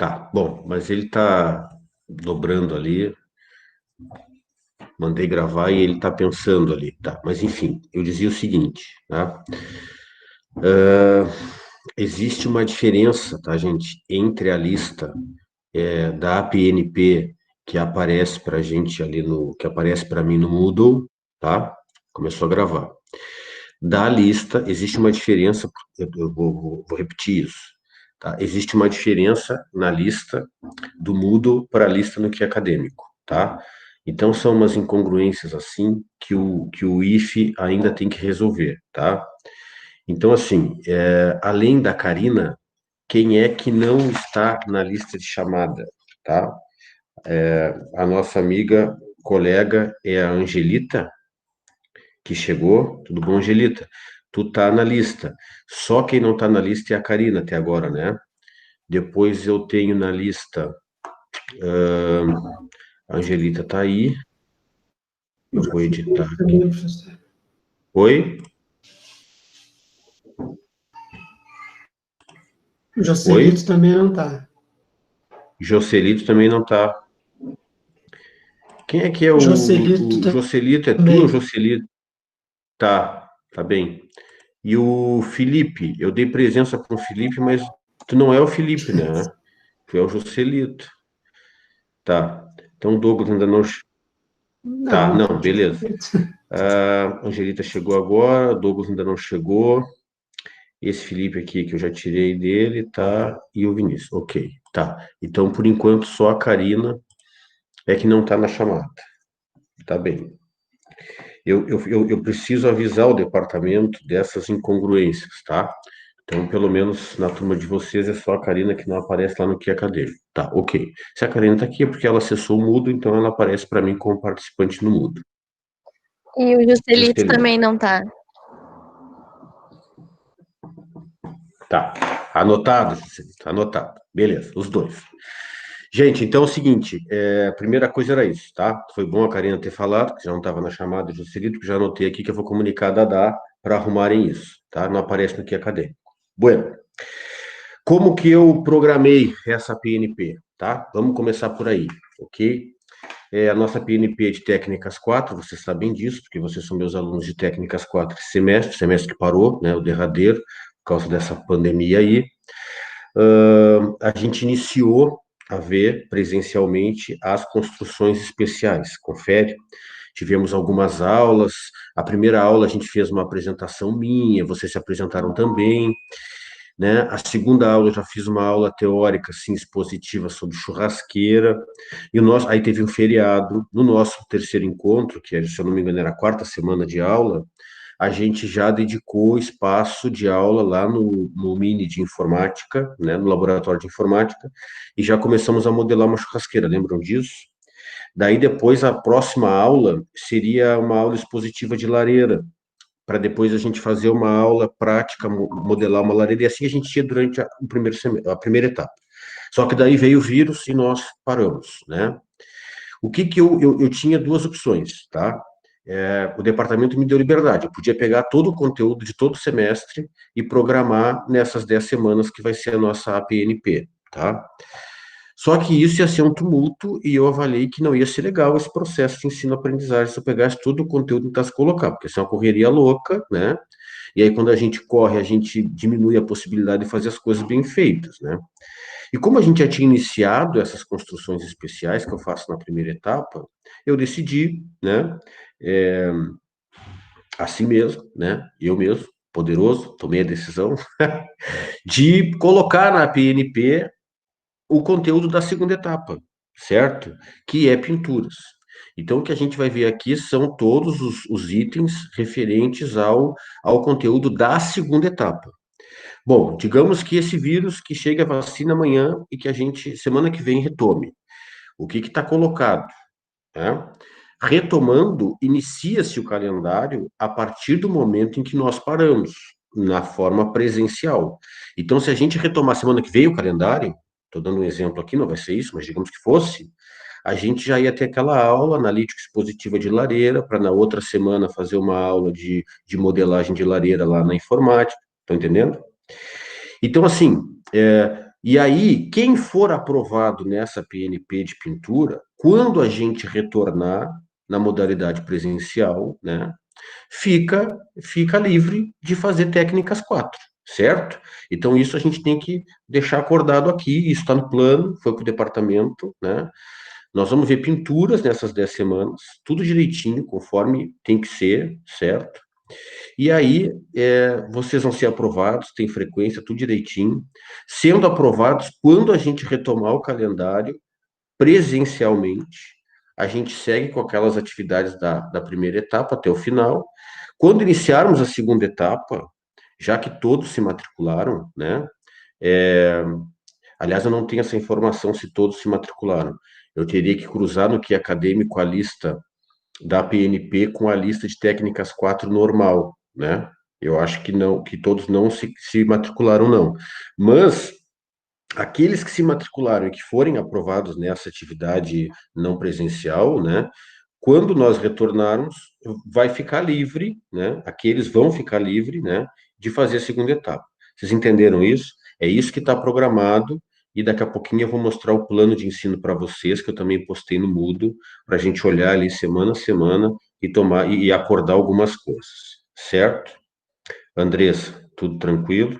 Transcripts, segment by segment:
Tá, bom, mas ele tá dobrando ali, mandei gravar e ele tá pensando ali, tá? Mas enfim, eu dizia o seguinte, tá? Existe uma diferença, tá, gente, entre a lista da APNP que aparece pra gente ali que aparece para mim no Moodle, tá? Começou a gravar. Da lista, existe uma diferença, eu vou repetir isso, tá? Existe uma diferença na lista do Moodle para a lista no que é acadêmico, tá? Então, são umas incongruências assim que o IFE ainda tem que resolver, tá? Então, assim, além da Karina, quem é que não está na lista de chamada, tá? A nossa amiga, colega, é a Angelita, que chegou. Tudo bom, Angelita? Tu tá na lista. Só quem não tá na lista é a Karina até agora, né? Depois eu tenho na lista, a Angelita tá aí. Eu vou editar aqui. Também, professor. Oi? O Oi? Joselito também não está. Joselito também não tá. Quem é que é Joselito o Joselito? É tu ou também. Joselito? Tá, tá bem. E o Felipe? Eu dei presença para o Felipe, mas tu não é o Felipe, né? Tu é o Joselito. Tá. Então o Douglas ainda não. Tá, Não, não, beleza. A Angelita chegou agora, o Douglas ainda não chegou. Esse Felipe aqui que eu já tirei dele, tá? E o Vinícius. Ok, tá. Então, por enquanto, só a Karina é que não tá na chamada. Tá bem. Eu preciso avisar o departamento dessas incongruências, tá? Então, pelo menos na turma de vocês é só a Karina que não aparece lá no que é acadêmico. Tá, ok. Se a Karina tá aqui é porque ela acessou o Mudo, então ela aparece para mim como participante no Mudo. E o Juscelito Juscelino. também não tá. Tá. Anotado, Juscelino, tá anotado. Beleza, os dois. Gente, então é o seguinte, a primeira coisa era isso, tá? Foi bom a Karina ter falado, que já não estava na chamada de Juscelino, que já anotei aqui que eu vou comunicar a Dadá para arrumarem isso, tá? Não aparece no que é acadêmico. Bueno, como que eu programei essa PNP, tá? Vamos começar por aí, ok? A nossa PNP de Técnicas 4, vocês sabem disso, porque vocês são meus alunos de Técnicas 4 esse semestre que parou, né, o derradeiro, por causa dessa pandemia aí. A gente iniciou a ver presencialmente as construções especiais, confere? Tivemos algumas aulas, a primeira aula a gente fez uma apresentação minha, vocês se apresentaram também, né? A segunda aula eu já fiz uma aula teórica, assim, expositiva sobre churrasqueira, e aí teve um feriado. No nosso terceiro encontro, que, se eu não me engano, era a quarta semana de aula, a gente já dedicou espaço de aula lá no Mini de Informática, né, no laboratório de Informática, e já começamos a modelar uma churrasqueira, lembram disso? Daí depois a próxima aula seria uma aula expositiva de lareira, para depois a gente fazer uma aula prática, modelar uma lareira, e assim a gente ia durante o primeiro semestre, a primeira etapa. Só que daí veio o vírus e nós paramos, né? O que que eu tinha duas opções, tá? O departamento me deu liberdade, eu podia pegar todo o conteúdo de todo o semestre e programar nessas 10 semanas que vai ser a nossa APNP, tá? Só que isso ia ser um tumulto e eu avaliei que não ia ser legal esse processo de ensino-aprendizagem se eu pegasse todo o conteúdo e tentasse colocar, porque isso é uma correria louca, né? E aí, quando a gente corre, a gente diminui a possibilidade de fazer as coisas bem feitas, né? E como a gente já tinha iniciado essas construções especiais que eu faço na primeira etapa, eu decidi, né, é, assim mesmo, né, eu mesmo, poderoso, tomei a decisão de colocar na PNP o conteúdo da segunda etapa, certo? Que é pinturas. Então, o que a gente vai ver aqui são todos os itens referentes ao conteúdo da segunda etapa. Bom, digamos que esse vírus que chega a vacina amanhã e que a gente, semana que vem, retome. O que está colocado? Né? Retomando, inicia-se o calendário a partir do momento em que nós paramos, na forma presencial. Então, se a gente retomar semana que vem o calendário, estou dando um exemplo aqui, não vai ser isso, mas digamos que fosse, a gente já ia ter aquela aula analítica expositiva de lareira, para na outra semana fazer uma aula de modelagem de lareira lá na informática, estão entendendo? Então, assim, E aí, quem for aprovado nessa PNP de pintura, quando a gente retornar na modalidade presencial, né, fica livre de fazer técnicas 4, certo? Então, isso a gente tem que deixar acordado aqui, isso está no plano, foi para o departamento, né? Nós vamos ver pinturas nessas 10 semanas, tudo direitinho, conforme tem que ser, certo? E aí, vocês vão ser aprovados, tem frequência, tudo direitinho. Sendo aprovados, quando a gente retomar o calendário presencialmente, a gente segue com aquelas atividades da primeira etapa até o final. Quando iniciarmos a segunda etapa, já que todos se matricularam, né? é, Aliás, eu não tenho essa informação se todos se matricularam. Eu teria que cruzar no que acadêmico a lista da PNP com a lista de técnicas 4 normal, né? Eu acho que não, que todos não se matricularam, não. Mas aqueles que se matricularam e que forem aprovados nessa atividade não presencial, né? Quando nós retornarmos, vai ficar livre, né? Aqueles vão ficar livre, né? De fazer a segunda etapa. Vocês entenderam isso? É isso que está programado. E daqui a pouquinho eu vou mostrar o plano de ensino para vocês, que eu também postei no Moodle, para a gente olhar ali semana a semana e tomar e acordar algumas coisas, certo? Andressa, tudo tranquilo?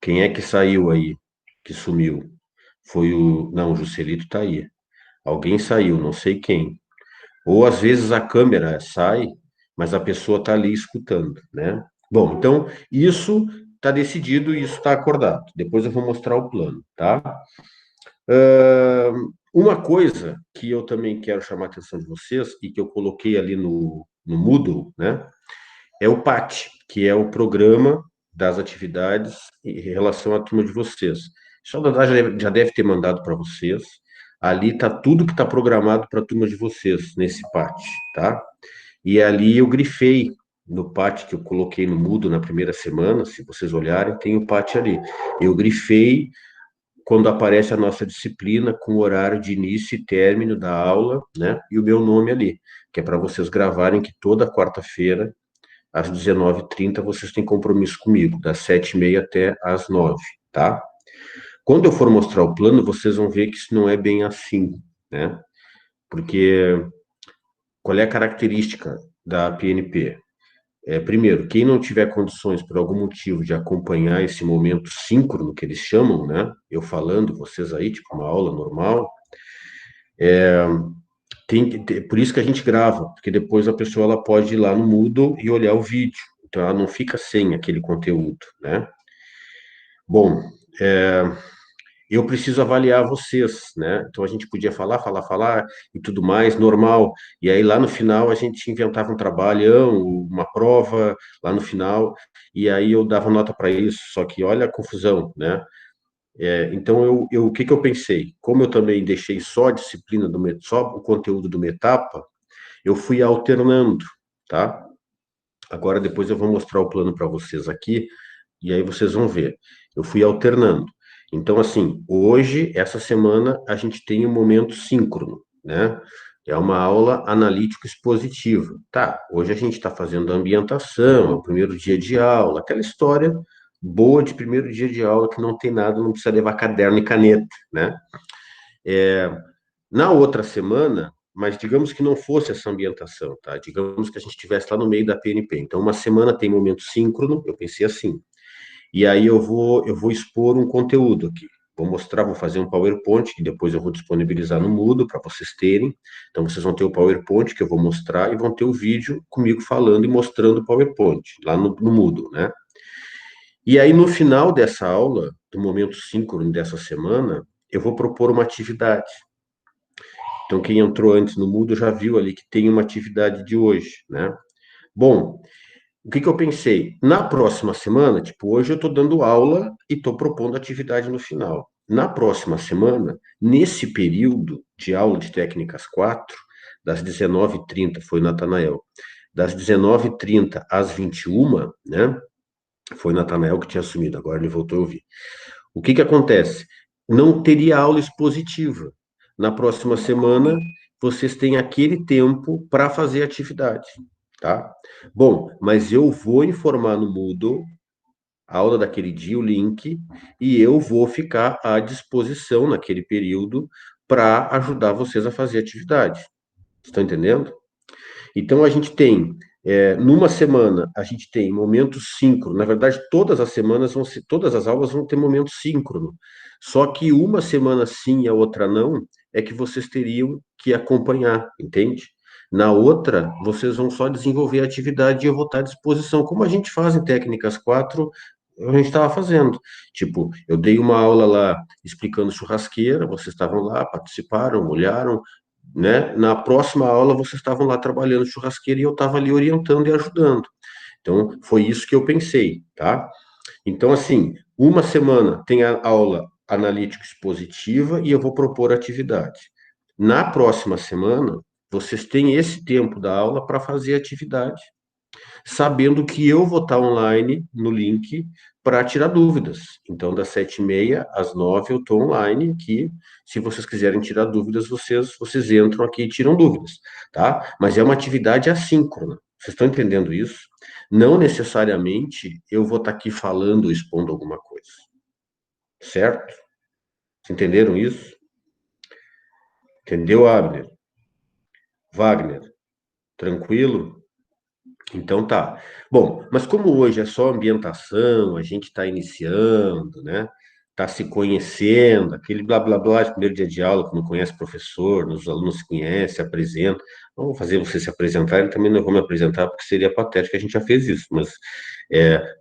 Quem é que saiu aí, que sumiu? Foi o. Não, o Juscelito está aí. Alguém saiu, não sei quem. Ou às vezes a câmera sai, mas a pessoa está ali escutando, né? Bom, então isso está decidido e isso está acordado. Depois eu vou mostrar o plano, tá? Uma coisa que eu também quero chamar a atenção de vocês e que eu coloquei ali no Moodle, né? É o PAT, que é o programa das atividades em relação à turma de vocês. Só da já deve ter mandado para vocês. Ali está tudo que está programado para a turma de vocês nesse PAT, tá? E ali eu grifei no PAT que eu coloquei no Moodle na primeira semana, se vocês olharem, tem o PAT ali. Eu grifei quando aparece a nossa disciplina com o horário de início e término da aula, né? E o meu nome ali, que é para vocês gravarem que toda quarta-feira às 19h30 vocês têm compromisso comigo, das 7h30 até às 9h, tá? Quando eu for mostrar o plano, vocês vão ver que isso não é bem assim, né? Porque qual é a característica da PNP? Primeiro, quem não tiver condições, por algum motivo, de acompanhar esse momento síncrono, que eles chamam, né? Eu falando, vocês aí, tipo uma aula normal, por isso que a gente grava, porque depois a pessoa ela pode ir lá no Moodle e olhar o vídeo. Então ela não fica sem aquele conteúdo, né? Bom, eu preciso avaliar vocês, né? Então a gente podia falar e tudo mais, normal. E aí lá no final a gente inventava um trabalhão, uma prova lá no final, e aí eu dava nota para isso. Só que olha a confusão, né? Então o que que eu pensei? Como eu também deixei só a disciplina só o conteúdo de uma etapa, eu fui alternando, tá? Agora depois eu vou mostrar o plano para vocês aqui. E aí vocês vão ver. Eu fui alternando. Então, assim, hoje, essa semana, a gente tem um momento síncrono, né? É uma aula analítico-expositiva. Tá, hoje a gente está fazendo a ambientação, é o primeiro dia de aula, aquela história boa de primeiro dia de aula que não tem nada, não precisa levar caderno e caneta, né? Na outra semana, mas digamos que não fosse essa ambientação, tá? Digamos que a gente estivesse lá no meio da PNP. Então, uma semana tem momento síncrono, eu pensei assim. E aí eu vou expor um conteúdo aqui. Vou mostrar, vou fazer um PowerPoint, que depois eu vou disponibilizar no Moodle para vocês terem. Então, vocês vão ter o PowerPoint que eu vou mostrar e vão ter o vídeo comigo falando e mostrando o PowerPoint, lá no Moodle, né? E aí, no final dessa aula, do momento síncrono dessa semana, eu vou propor uma atividade. Então, quem entrou antes no Moodle já viu ali que tem uma atividade de hoje, né? Bom, o que que eu pensei? Na próxima semana, tipo, hoje eu estou dando aula e estou propondo atividade no final. Na próxima semana, nesse período de aula de técnicas 4, das 19h30, foi o Natanael, das 19h30 às 21h, né? Foi o Natanael que tinha assumido, agora ele voltou a ouvir. O que que acontece? Não teria aula expositiva. Na próxima semana, vocês têm aquele tempo para fazer atividade, tá? Bom, mas eu vou informar no Moodle a aula daquele dia, o link, e eu vou ficar à disposição naquele período para ajudar vocês a fazer a atividade. Estão entendendo? Então a gente tem, numa semana, a gente tem momento síncrono. Na verdade, todas as semanas vão ser, todas as aulas vão ter momento síncrono. Só que uma semana sim e a outra não, é que vocês teriam que acompanhar, entende? Na outra, vocês vão só desenvolver a atividade e eu vou estar à disposição, como a gente faz em Técnicas 4, a gente estava fazendo. Tipo, eu dei uma aula lá explicando churrasqueira, vocês estavam lá, participaram, olharam, né? Na próxima aula vocês estavam lá trabalhando churrasqueira e eu estava ali orientando e ajudando. Então, foi isso que eu pensei, tá? Então, assim, uma semana tem a aula analítica expositiva e eu vou propor atividade. Na próxima semana, vocês têm esse tempo da aula para fazer atividade, sabendo que eu vou estar online no link para tirar dúvidas. Então, das 7h30 às 9h eu estou online, que se vocês quiserem tirar dúvidas, vocês entram aqui e tiram dúvidas, tá? Mas é uma atividade assíncrona. Vocês estão entendendo isso? Não necessariamente eu vou estar aqui falando ou expondo alguma coisa, certo? Vocês entenderam isso? Entendeu, Abner? Wagner? Tranquilo? Então tá. Bom, mas como hoje é só ambientação, a gente está iniciando, né? Está se conhecendo, aquele blá blá blá de primeiro dia de aula, que não conhece o professor, os alunos se conhecem, apresentam. Não vou fazer você se apresentar, ele também não vou me apresentar, porque seria patético, a gente já fez isso. Mas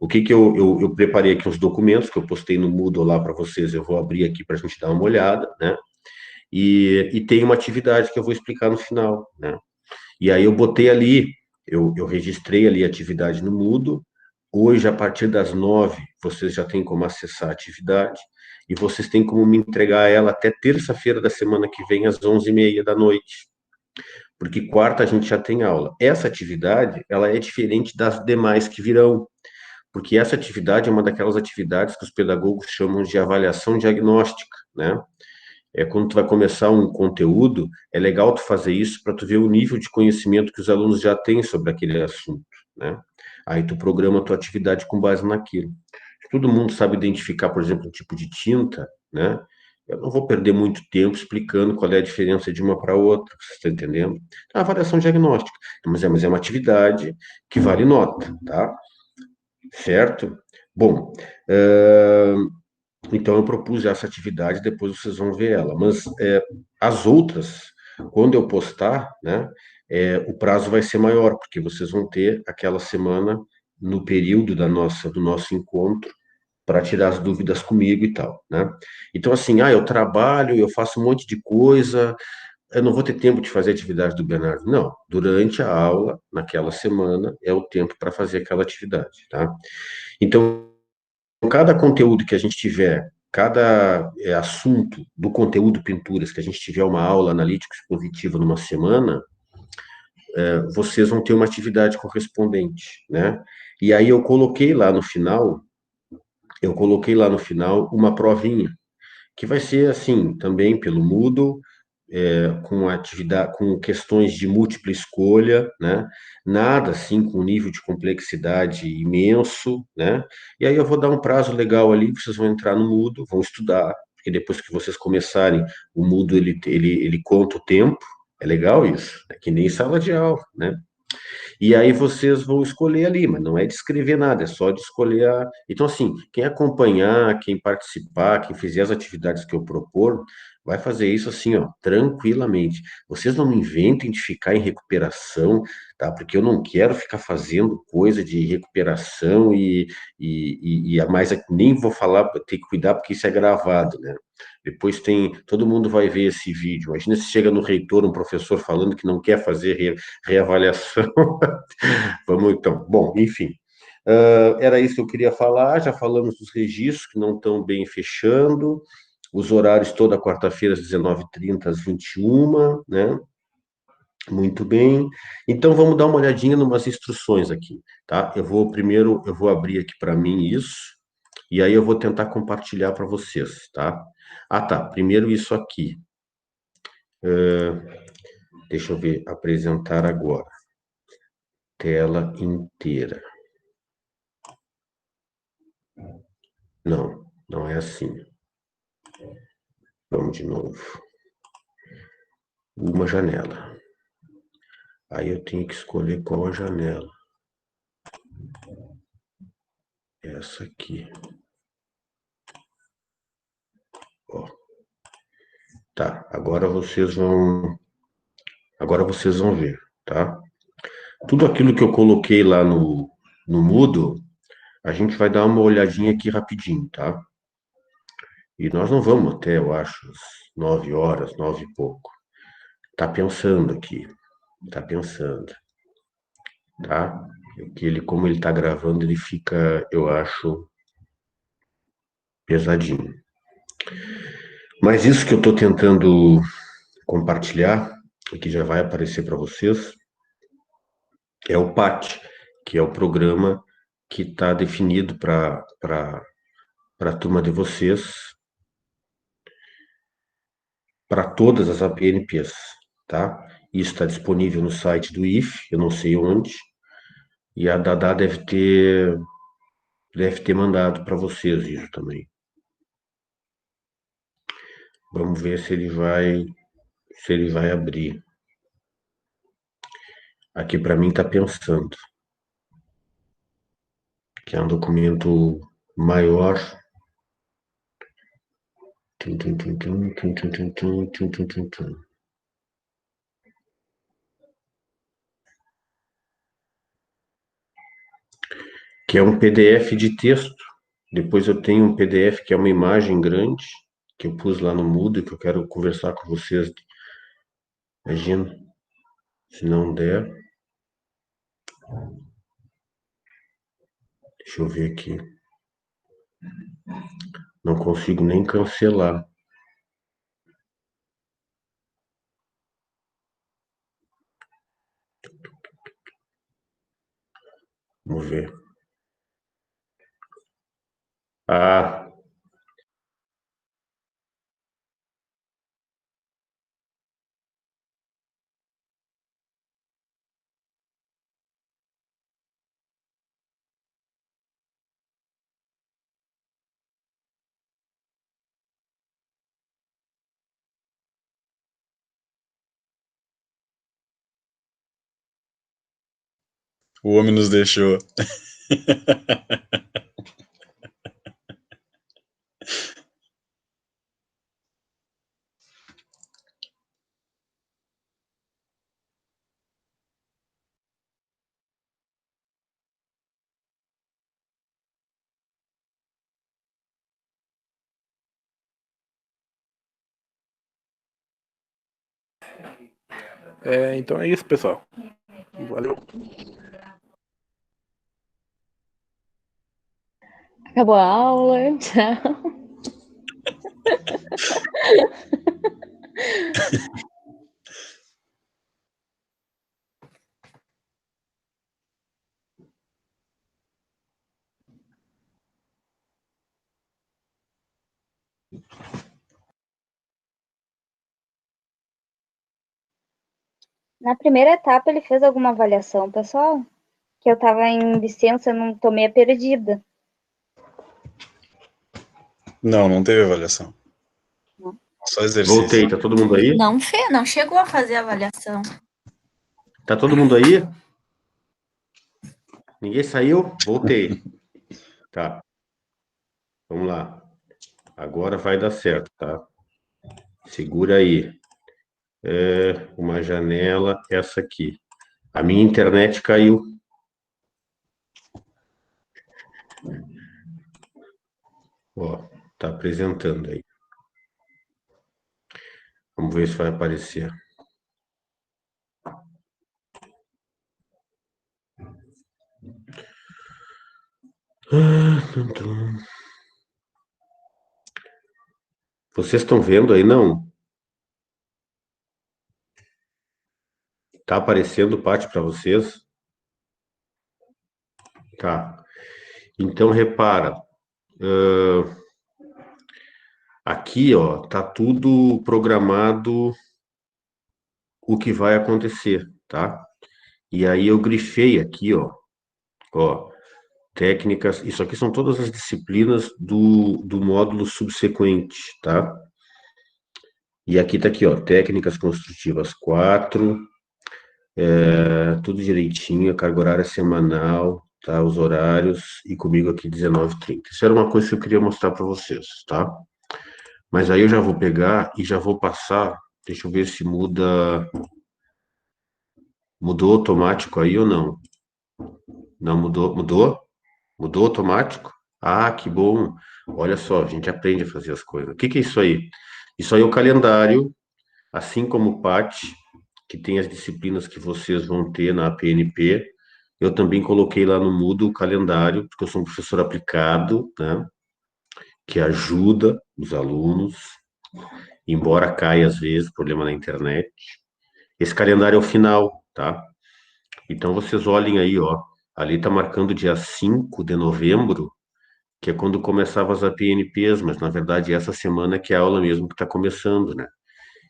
o que que eu preparei aqui uns documentos que eu postei no Moodle lá para vocês, eu vou abrir aqui para a gente dar uma olhada, né? E tem uma atividade que eu vou explicar no final, né? E aí eu botei ali, eu registrei ali a atividade no Moodle. Hoje, a partir das 9h, vocês já têm como acessar a atividade e vocês têm como me entregar ela até terça-feira da semana que vem, às 11h30 da noite. Porque quarta a gente já tem aula. Essa atividade, ela é diferente das demais que virão, porque essa atividade é uma daquelas atividades que os pedagogos chamam de avaliação diagnóstica, né? Quando tu vai começar um conteúdo, é legal tu fazer isso para tu ver o nível de conhecimento que os alunos já têm sobre aquele assunto, né? Aí tu programa a tua atividade com base naquilo. Se todo mundo sabe identificar, por exemplo, um tipo de tinta, né? Eu não vou perder muito tempo explicando qual é a diferença de uma para outra, você está entendendo? É uma avaliação diagnóstica, mas é uma atividade que vale nota, tá? Certo? Bom, então eu propus essa atividade, depois vocês vão ver ela. Mas as outras, quando eu postar, né, o prazo vai ser maior, porque vocês vão ter aquela semana no período do nosso encontro para tirar as dúvidas comigo e tal, né? Então assim, eu trabalho, eu faço um monte de coisa, eu não vou ter tempo de fazer a atividade do Bernardo. Não, durante a aula, naquela semana, é o tempo para fazer aquela atividade, tá? Então cada conteúdo que a gente tiver, cada assunto do conteúdo pinturas que a gente tiver uma aula analítica expositiva numa semana, vocês vão ter uma atividade correspondente, né? E aí eu coloquei lá no final uma provinha, que vai ser assim, também pelo Moodle, com atividade, com questões de múltipla escolha, né? Nada assim com nível de complexidade imenso, né? E aí eu vou dar um prazo legal ali, vocês vão entrar no Moodle, vão estudar, porque depois que vocês começarem, o Moodle ele conta o tempo, é legal isso, é que nem sala de aula, né? E aí vocês vão escolher ali, mas não é de escrever nada, é só de escolher a. Então, assim, quem acompanhar, quem participar, quem fizer as atividades que eu propor, vai fazer isso assim, ó, tranquilamente. Vocês não me inventem de ficar em recuperação, tá? Porque eu não quero ficar fazendo coisa de recuperação e a mais nem vou falar, tem que cuidar porque isso é gravado, né? Depois todo mundo vai ver esse vídeo. Imagina se chega no reitor um professor falando que não quer fazer reavaliação. Vamos então. Bom, enfim. Era isso que eu queria falar. Já falamos dos registros que não estão bem fechando. Os horários toda quarta-feira, às 19h30, às 21h, né? Muito bem. Então vamos dar uma olhadinha em umas instruções aqui, tá? Eu vou abrir aqui para mim isso, e aí eu vou tentar compartilhar para vocês, tá? Ah, tá. Primeiro isso aqui. Deixa eu ver, apresentar agora. Tela inteira. Não, não é assim. Vamos de novo. Uma janela. Aí eu tenho que escolher qual a janela. Essa aqui. Ó. Tá, agora vocês vão ver, tá? Tudo aquilo que eu coloquei lá no Moodle, a gente vai dar uma olhadinha aqui rapidinho, tá? E nós não vamos até, eu acho, às 9 horas, 9 e pouco. Tá pensando aqui, tá pensando, tá? Que ele, como ele tá gravando, ele fica, eu acho, pesadinho. Mas isso que eu tô tentando compartilhar, e que já vai aparecer para vocês, é o PAT, que é o programa que está definido para a turma de vocês, para todas as APNPs, tá? Isso está disponível no site do IF, eu não sei onde, e a Dada deve ter mandado para vocês isso também. Vamos ver se ele vai abrir. Aqui para mim está pensando que é um documento maior. Tum, tum, tum, tum, tum, tum, tum, tum, tum, tum, tum, tum. Que é um PDF de texto. Depois eu tenho um PDF que é uma imagem grande, que eu pus lá no Moodle, que eu quero conversar com vocês. Imagina, se não der. Deixa eu ver aqui. Não consigo nem cancelar. Vamos ver. Ah, O homem nos deixou. Então é isso, pessoal. Valeu. Acabou a aula. Tchau. Na primeira etapa, ele fez alguma avaliação, pessoal? Que eu tava em licença, não tô meio perdida. Não teve avaliação. Não. Só exercício. voltei. Tá todo mundo aí? Não chegou a fazer a avaliação. Tá todo mundo aí? Ninguém saiu? Voltei. Tá. Vamos lá. Agora vai dar certo, tá? Segura aí. Uma janela, essa aqui. A minha internet caiu. Ó, tá apresentando aí. Vamos ver se vai aparecer. Vocês estão vendo aí, não? Tá aparecendo o pátio para vocês? Tá. Então, repara. Aqui, ó, tá tudo programado o que vai acontecer, tá? E aí eu grifei aqui, ó, técnicas, isso aqui são todas as disciplinas do módulo subsequente, tá? E aqui tá aqui, ó, técnicas construtivas 4, tudo direitinho, a carga horária semanal, tá? Os horários, e comigo aqui 19h30. Isso era uma coisa que eu queria mostrar para vocês, tá? Mas aí eu já vou pegar e já vou passar, deixa eu ver se mudou automático aí ou não. Não mudou, mudou? Mudou automático? Ah, que bom. Olha só, a gente aprende a fazer as coisas. O que que é isso aí? Isso aí é o calendário, assim como o PAT, que tem as disciplinas que vocês vão ter na PNP. Eu também coloquei lá no Moodle o calendário, porque eu sou um professor aplicado, né? Que ajuda os alunos, embora caia às vezes, problema na internet. Esse calendário é o final, tá? Então vocês olhem aí, ó. Ali tá marcando dia 5 de novembro, que é quando começava as APNPs, mas na verdade essa semana que é a aula mesmo que está começando, né?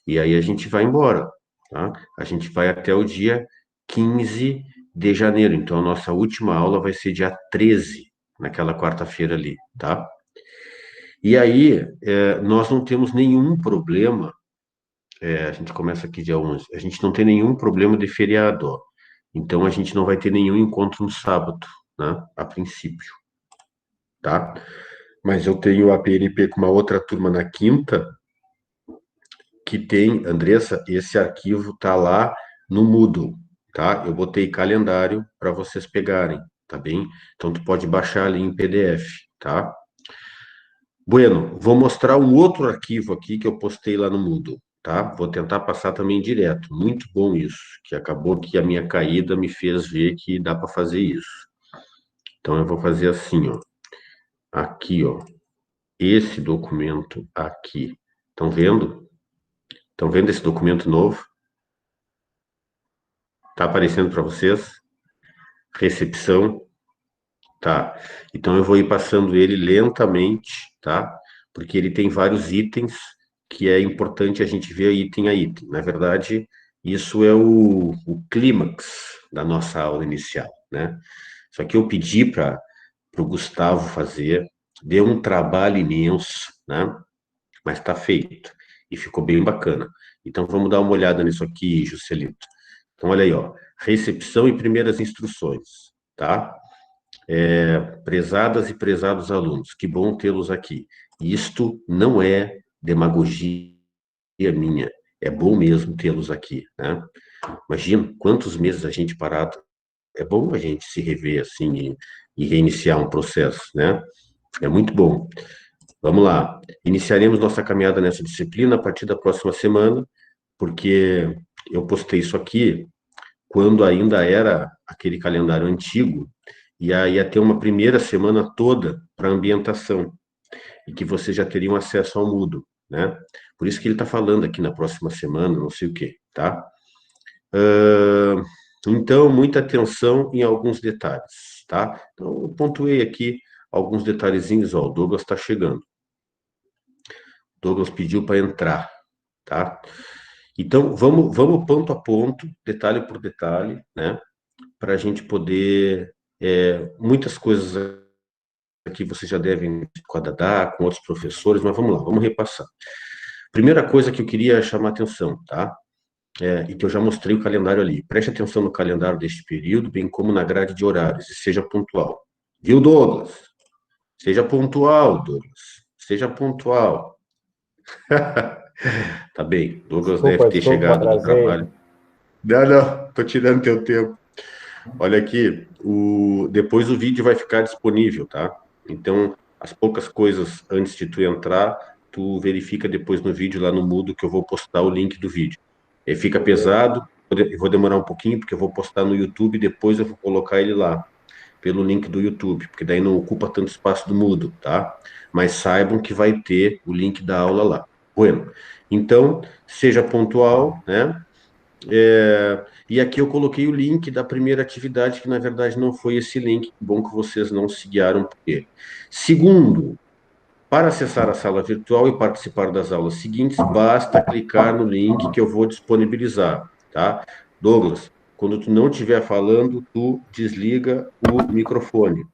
E aí a gente vai embora, tá? A gente vai até o dia 15 de janeiro. Então a nossa última aula vai ser dia 13, naquela quarta-feira ali, tá? E aí nós não temos nenhum problema, a gente começa aqui dia 11, a gente não tem nenhum problema de feriado, ó. Então a gente não vai ter nenhum encontro no sábado, né? A princípio, tá? Mas eu tenho a PNP com uma outra turma na quinta, que tem, Andressa, esse arquivo tá lá no Moodle, tá? Eu botei calendário para vocês pegarem, tá bem? Então tu pode baixar ali em PDF, tá? Bueno, vou mostrar um outro arquivo aqui que eu postei lá no Moodle, tá? Vou tentar passar também direto. Muito bom isso, que acabou que a minha caída me fez ver que dá para fazer isso. Então eu vou fazer assim, ó. Aqui, ó. Esse documento aqui. Estão vendo? Estão vendo esse documento novo? Tá aparecendo para vocês? Recepção. Tá. Então eu vou ir passando ele lentamente, tá? Porque ele tem vários itens que é importante a gente ver item a item. Na verdade, isso é o clímax da nossa aula inicial, né? Só que eu pedi para o Gustavo fazer, deu um trabalho imenso, né? Mas está feito e ficou bem bacana. Então vamos dar uma olhada nisso aqui, Juscelito. Então olha aí, ó, recepção e primeiras instruções, tá? Prezadas e prezados alunos, que bom tê-los aqui. Isto não é demagogia minha, é bom mesmo tê-los aqui, né? Imagina quantos meses a gente parado. É bom a gente se rever assim e reiniciar um processo, né? É muito bom. Vamos lá. Iniciaremos nossa caminhada nessa disciplina a partir da próxima semana, porque eu postei isso aqui quando ainda era aquele calendário antigo, e aí ia ter uma primeira semana toda para ambientação, e que vocês já teriam acesso ao Moodle, né? Por isso que ele está falando aqui na próxima semana, não sei o quê, tá? Então, muita atenção em alguns detalhes, tá? Então, eu pontuei aqui alguns detalhezinhos, ó, o Douglas está chegando. Douglas pediu para entrar, tá? Então, vamos ponto a ponto, detalhe por detalhe, né? Para a gente poder... muitas coisas aqui vocês já devem quadrar com outros professores, mas vamos lá, vamos repassar. Primeira coisa que eu queria chamar a atenção, tá? E que eu já mostrei o calendário ali. Preste atenção no calendário deste período, bem como na grade de horários, e seja pontual. Viu, Douglas? Seja pontual, Douglas. Seja pontual. Tá bem, Douglas deve ter chegado do trabalho. Não, tô tirando teu tempo. Olha aqui, depois o vídeo vai ficar disponível, tá? Então, as poucas coisas antes de tu entrar, tu verifica depois no vídeo lá no Moodle, que eu vou postar o link do vídeo. Ele fica pesado, eu vou demorar um pouquinho, porque eu vou postar no YouTube, depois eu vou colocar ele lá, pelo link do YouTube, porque daí não ocupa tanto espaço do Moodle, tá? Mas saibam que vai ter o link da aula lá. Bueno, então, seja pontual, né? E aqui eu coloquei o link da primeira atividade, que na verdade não foi esse link. Bom que vocês não se guiaram por ele. Segundo, para acessar a sala virtual e participar das aulas seguintes, basta clicar no link que eu vou disponibilizar, tá? Douglas, quando tu não estiver falando, tu desliga o microfone,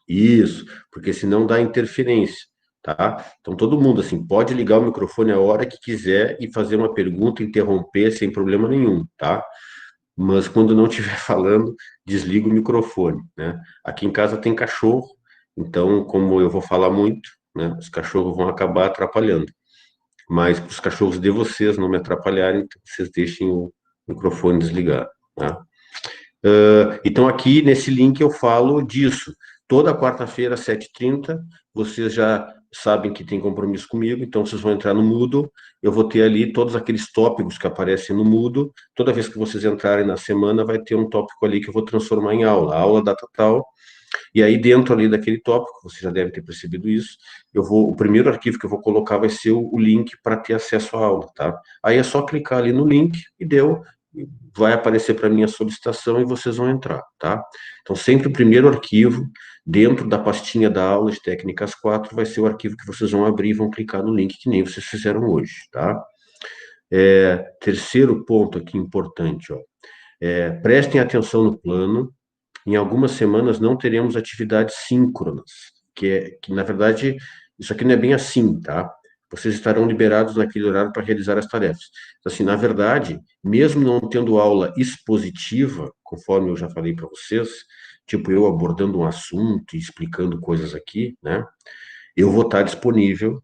Isso, porque senão dá interferência, tá? Então todo mundo assim pode ligar o microfone a hora que quiser e fazer uma pergunta, interromper sem problema nenhum, tá? Mas quando não estiver falando, desliga o microfone, né? Aqui em casa tem cachorro, então como eu vou falar muito, né, os cachorros vão acabar atrapalhando. Mas para os cachorros de vocês não me atrapalharem, então vocês deixem o microfone desligado, tá? Então, aqui nesse link eu falo disso. Toda quarta-feira, às 7h30, vocês já sabem que tem compromisso comigo, então vocês vão entrar no Moodle. Eu vou ter ali todos aqueles tópicos que aparecem no Moodle. Toda vez que vocês entrarem na semana, vai ter um tópico ali que eu vou transformar em aula, aula data tal. E aí, dentro ali daquele tópico, você já deve ter percebido isso, o primeiro arquivo que eu vou colocar vai ser o link para ter acesso à aula, tá? Aí é só clicar ali no link e deu, vai aparecer para mim a solicitação e vocês vão entrar, tá? Então, sempre o primeiro arquivo, dentro da pastinha da aula de técnicas 4, vai ser o arquivo que vocês vão abrir e vão clicar no link, que nem vocês fizeram hoje, tá? Terceiro ponto aqui importante, ó. Prestem atenção no plano. Em algumas semanas não teremos atividades síncronas, que na verdade, isso aqui não é bem assim, tá? Vocês estarão liberados naquele horário para realizar as tarefas. Então, assim, na verdade, mesmo não tendo aula expositiva, conforme eu já falei para vocês, tipo eu abordando um assunto e explicando coisas aqui, né? Eu vou estar disponível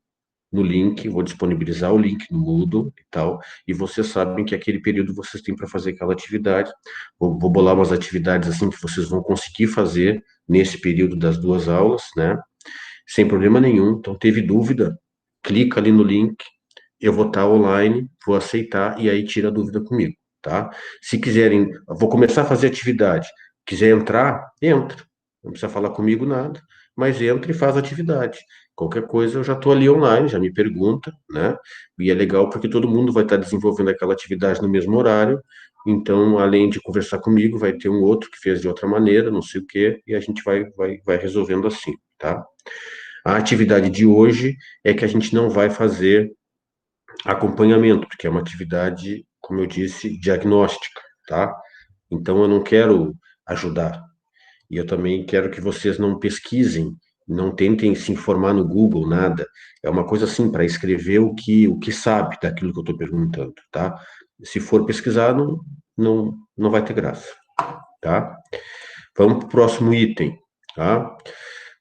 no link, vou disponibilizar o link no Moodle e tal, e vocês sabem que aquele período vocês têm para fazer aquela atividade. Vou bolar umas atividades assim que vocês vão conseguir fazer nesse período das duas aulas, né? Sem problema nenhum. Então, teve dúvida? Clica ali no link, eu vou estar online, vou aceitar e aí tira a dúvida comigo, tá? Se quiserem, vou começar a fazer atividade. Quiser entrar, entra. Não precisa falar comigo nada, mas entra e faz a atividade. Qualquer coisa, eu já estou ali online, já me pergunta, né? E é legal porque todo mundo vai estar desenvolvendo aquela atividade no mesmo horário. Então, além de conversar comigo, vai ter um outro que fez de outra maneira, não sei o quê, e a gente vai resolvendo assim, tá? A atividade de hoje é que a gente não vai fazer acompanhamento, porque é uma atividade, como eu disse, diagnóstica, tá? Então, eu não quero ajudar. E eu também quero que vocês não pesquisem, não tentem se informar no Google, nada. É uma coisa assim, para escrever o que sabe daquilo que eu estou perguntando, tá? Se for pesquisar, não vai ter graça, tá? Vamos para o próximo item, tá?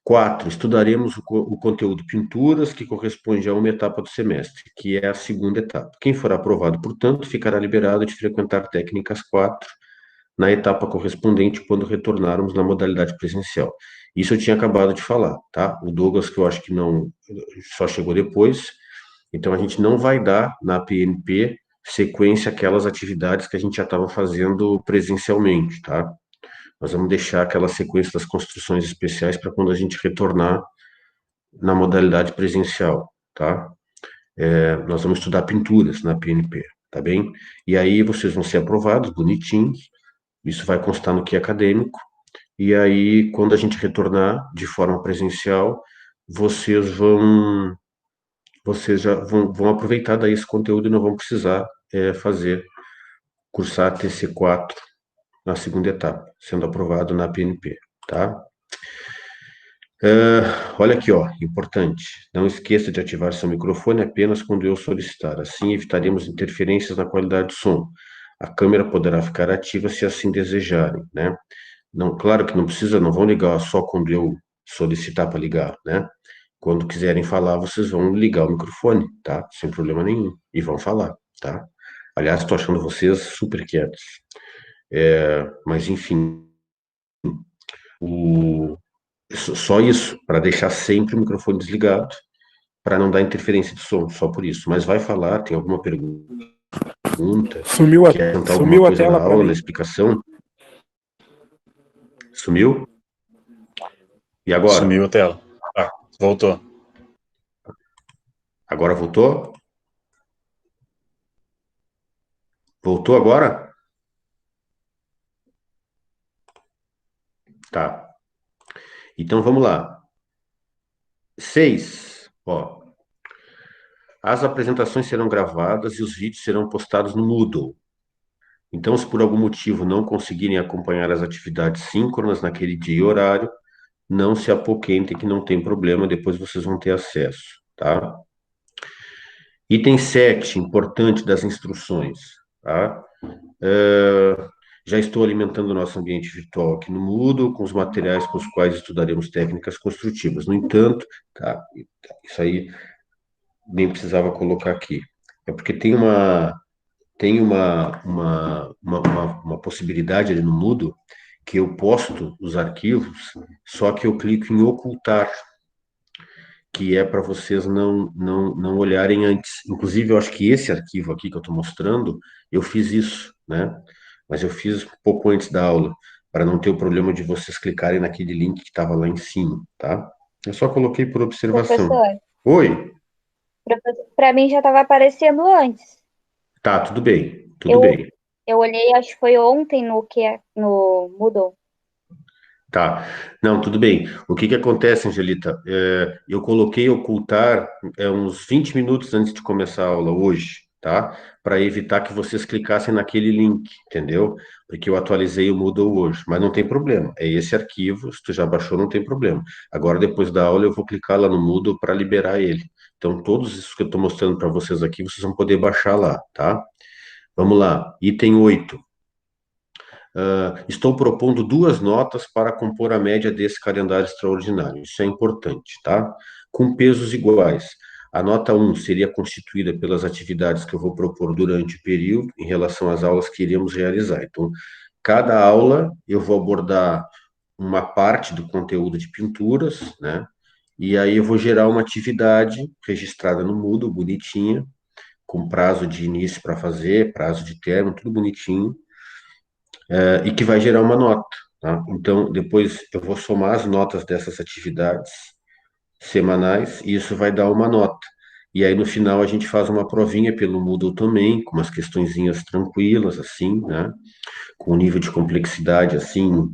4, estudaremos o conteúdo pinturas, que corresponde a uma etapa do semestre, que é a segunda etapa. Quem for aprovado, portanto, ficará liberado de frequentar técnicas 4 na etapa correspondente quando retornarmos na modalidade presencial. Isso eu tinha acabado de falar, tá? O Douglas, que eu acho que não, só chegou depois, então a gente não vai dar na PNP sequência aquelas atividades que a gente já estava fazendo presencialmente, tá? Nós vamos deixar aquela sequência das construções especiais para quando a gente retornar na modalidade presencial, tá? Nós vamos estudar pinturas na PNP, tá bem? E aí vocês vão ser aprovados, bonitinhos, isso vai constar no que acadêmico, e aí quando a gente retornar de forma presencial, vocês já vão aproveitar daí esse conteúdo e não vão precisar cursar a TC4 na segunda etapa, sendo aprovado na PNP, tá? Olha aqui, ó, importante. Não esqueça de ativar seu microfone apenas quando eu solicitar. Assim evitaremos interferências na qualidade do som. A câmera poderá ficar ativa se assim desejarem, né? Não, claro que não precisa, não vão ligar só quando eu solicitar para ligar, né? Quando quiserem falar, vocês vão ligar o microfone, tá? Sem problema nenhum. E vão falar, tá? Aliás, estou achando vocês super quietos. Mas, enfim, só isso, para deixar sempre o microfone desligado, para não dar interferência de som, só por isso. Mas vai falar, tem alguma pergunta, quer tentar alguma Sumiu a coisa na tela para aula, mim. na explicação? Sumiu? E agora? Sumiu a tela. Ah, voltou. Agora voltou? Voltou agora? Tá. Então vamos lá. 6. Ó. As apresentações serão gravadas e os vídeos serão postados no Moodle. Então, se por algum motivo não conseguirem acompanhar as atividades síncronas naquele dia e horário, não se apoquentem que não tem problema, depois vocês vão ter acesso, tá? Item 7, importante das instruções, tá? Eh, Já estou alimentando o nosso ambiente virtual aqui no Moodle com os materiais com os quais estudaremos técnicas construtivas. No entanto, tá, isso aí nem precisava colocar aqui. É porque tem uma possibilidade ali no Moodle que eu posto os arquivos, só que eu clico em ocultar, que é para vocês não olharem antes. Inclusive, eu acho que esse arquivo aqui que eu estou mostrando, eu fiz isso, né? Mas eu fiz pouco antes da aula, para não ter o problema de vocês clicarem naquele link que estava lá em cima, tá? Eu só coloquei por observação. Professor, Oi, para mim já estava aparecendo antes. tá, tudo bem, tudo Eu, bem. eu olhei, acho que foi ontem no Moodle. Tá, não, tudo bem. O que que acontece, Angelita? Eu coloquei ocultar uns 20 minutos antes de começar a aula hoje, tá? Para evitar que vocês clicassem naquele link, entendeu? Porque eu atualizei o Moodle hoje, mas não tem problema. É esse arquivo, se tu já baixou, não tem problema. Agora, depois da aula, eu vou clicar lá no Moodle para liberar ele. Então, todos isso que eu estou mostrando para vocês aqui, vocês vão poder baixar lá, tá? Vamos lá, item 8. Estou propondo duas notas para compor a média desse calendário extraordinário. Isso é importante, tá? Com pesos iguais. A nota 1 seria constituída pelas atividades que eu vou propor durante o período em relação às aulas que iremos realizar. Então, cada aula eu vou abordar uma parte do conteúdo de pinturas, né? E aí eu vou gerar uma atividade registrada no Moodle, bonitinha, com prazo de início para fazer, prazo de término, tudo bonitinho e que vai gerar uma nota, tá? Então, depois eu vou somar as notas dessas atividades semanais e isso vai dar uma nota. E aí, no final, a gente faz uma provinha pelo Moodle também, com umas questõezinhas tranquilas, assim, né? Com um nível de complexidade, assim,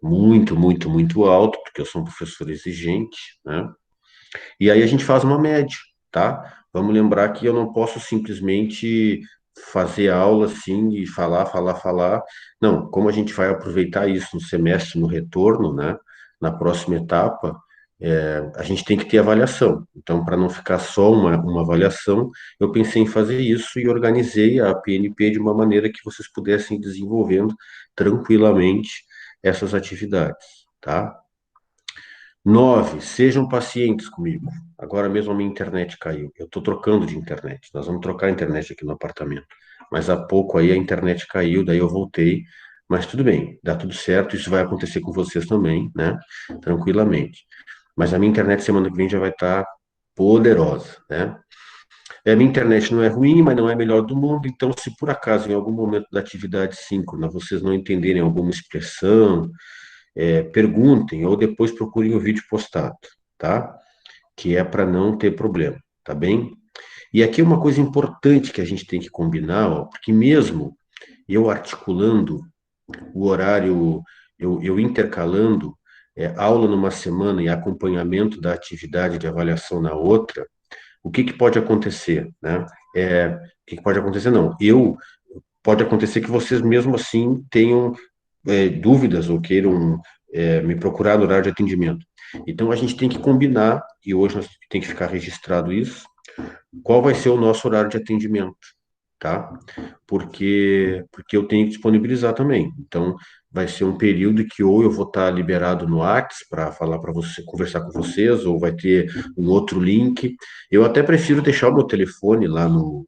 muito, muito, muito alto, porque eu sou um professor exigente, né? E aí a gente faz uma média, tá? Vamos lembrar que eu não posso simplesmente fazer aula assim e falar, falar, falar. Não, como a gente vai aproveitar isso no semestre, no retorno, né? Na próxima etapa, a gente tem que ter avaliação. Então, para não ficar só uma avaliação, eu pensei em fazer isso e organizei a PNP de uma maneira que vocês pudessem ir desenvolvendo tranquilamente essas atividades, tá? 9, sejam pacientes comigo. Agora mesmo a minha internet caiu. Eu estou trocando de internet. Nós vamos trocar a internet aqui no apartamento. Mas há pouco aí a internet caiu, daí eu voltei. Mas tudo bem, dá tudo certo. Isso vai acontecer com vocês também, né? Tranquilamente. Mas a minha internet semana que vem já vai estar poderosa, né? A minha internet não é ruim, mas não é a melhor do mundo. Então, se por acaso em algum momento da atividade síncrona vocês não entenderem alguma expressão, perguntem ou depois procurem o vídeo postado, tá? Que é para não ter problema, tá bem? E aqui uma coisa importante que a gente tem que combinar, ó, porque mesmo eu articulando o horário, eu intercalando aula numa semana e acompanhamento da atividade de avaliação na outra, o que que pode acontecer, né? O que que pode acontecer? Não, pode acontecer que vocês mesmo assim tenham dúvidas ou queiram me procurar no horário de atendimento. Então a gente tem que combinar, e hoje nós tem que ficar registrado isso, qual vai ser o nosso horário de atendimento, tá? Porque eu tenho que disponibilizar também. Então vai ser um período que ou eu vou estar liberado no Whats para falar para você, conversar com vocês, ou vai ter um outro link. Eu até prefiro deixar o meu telefone lá no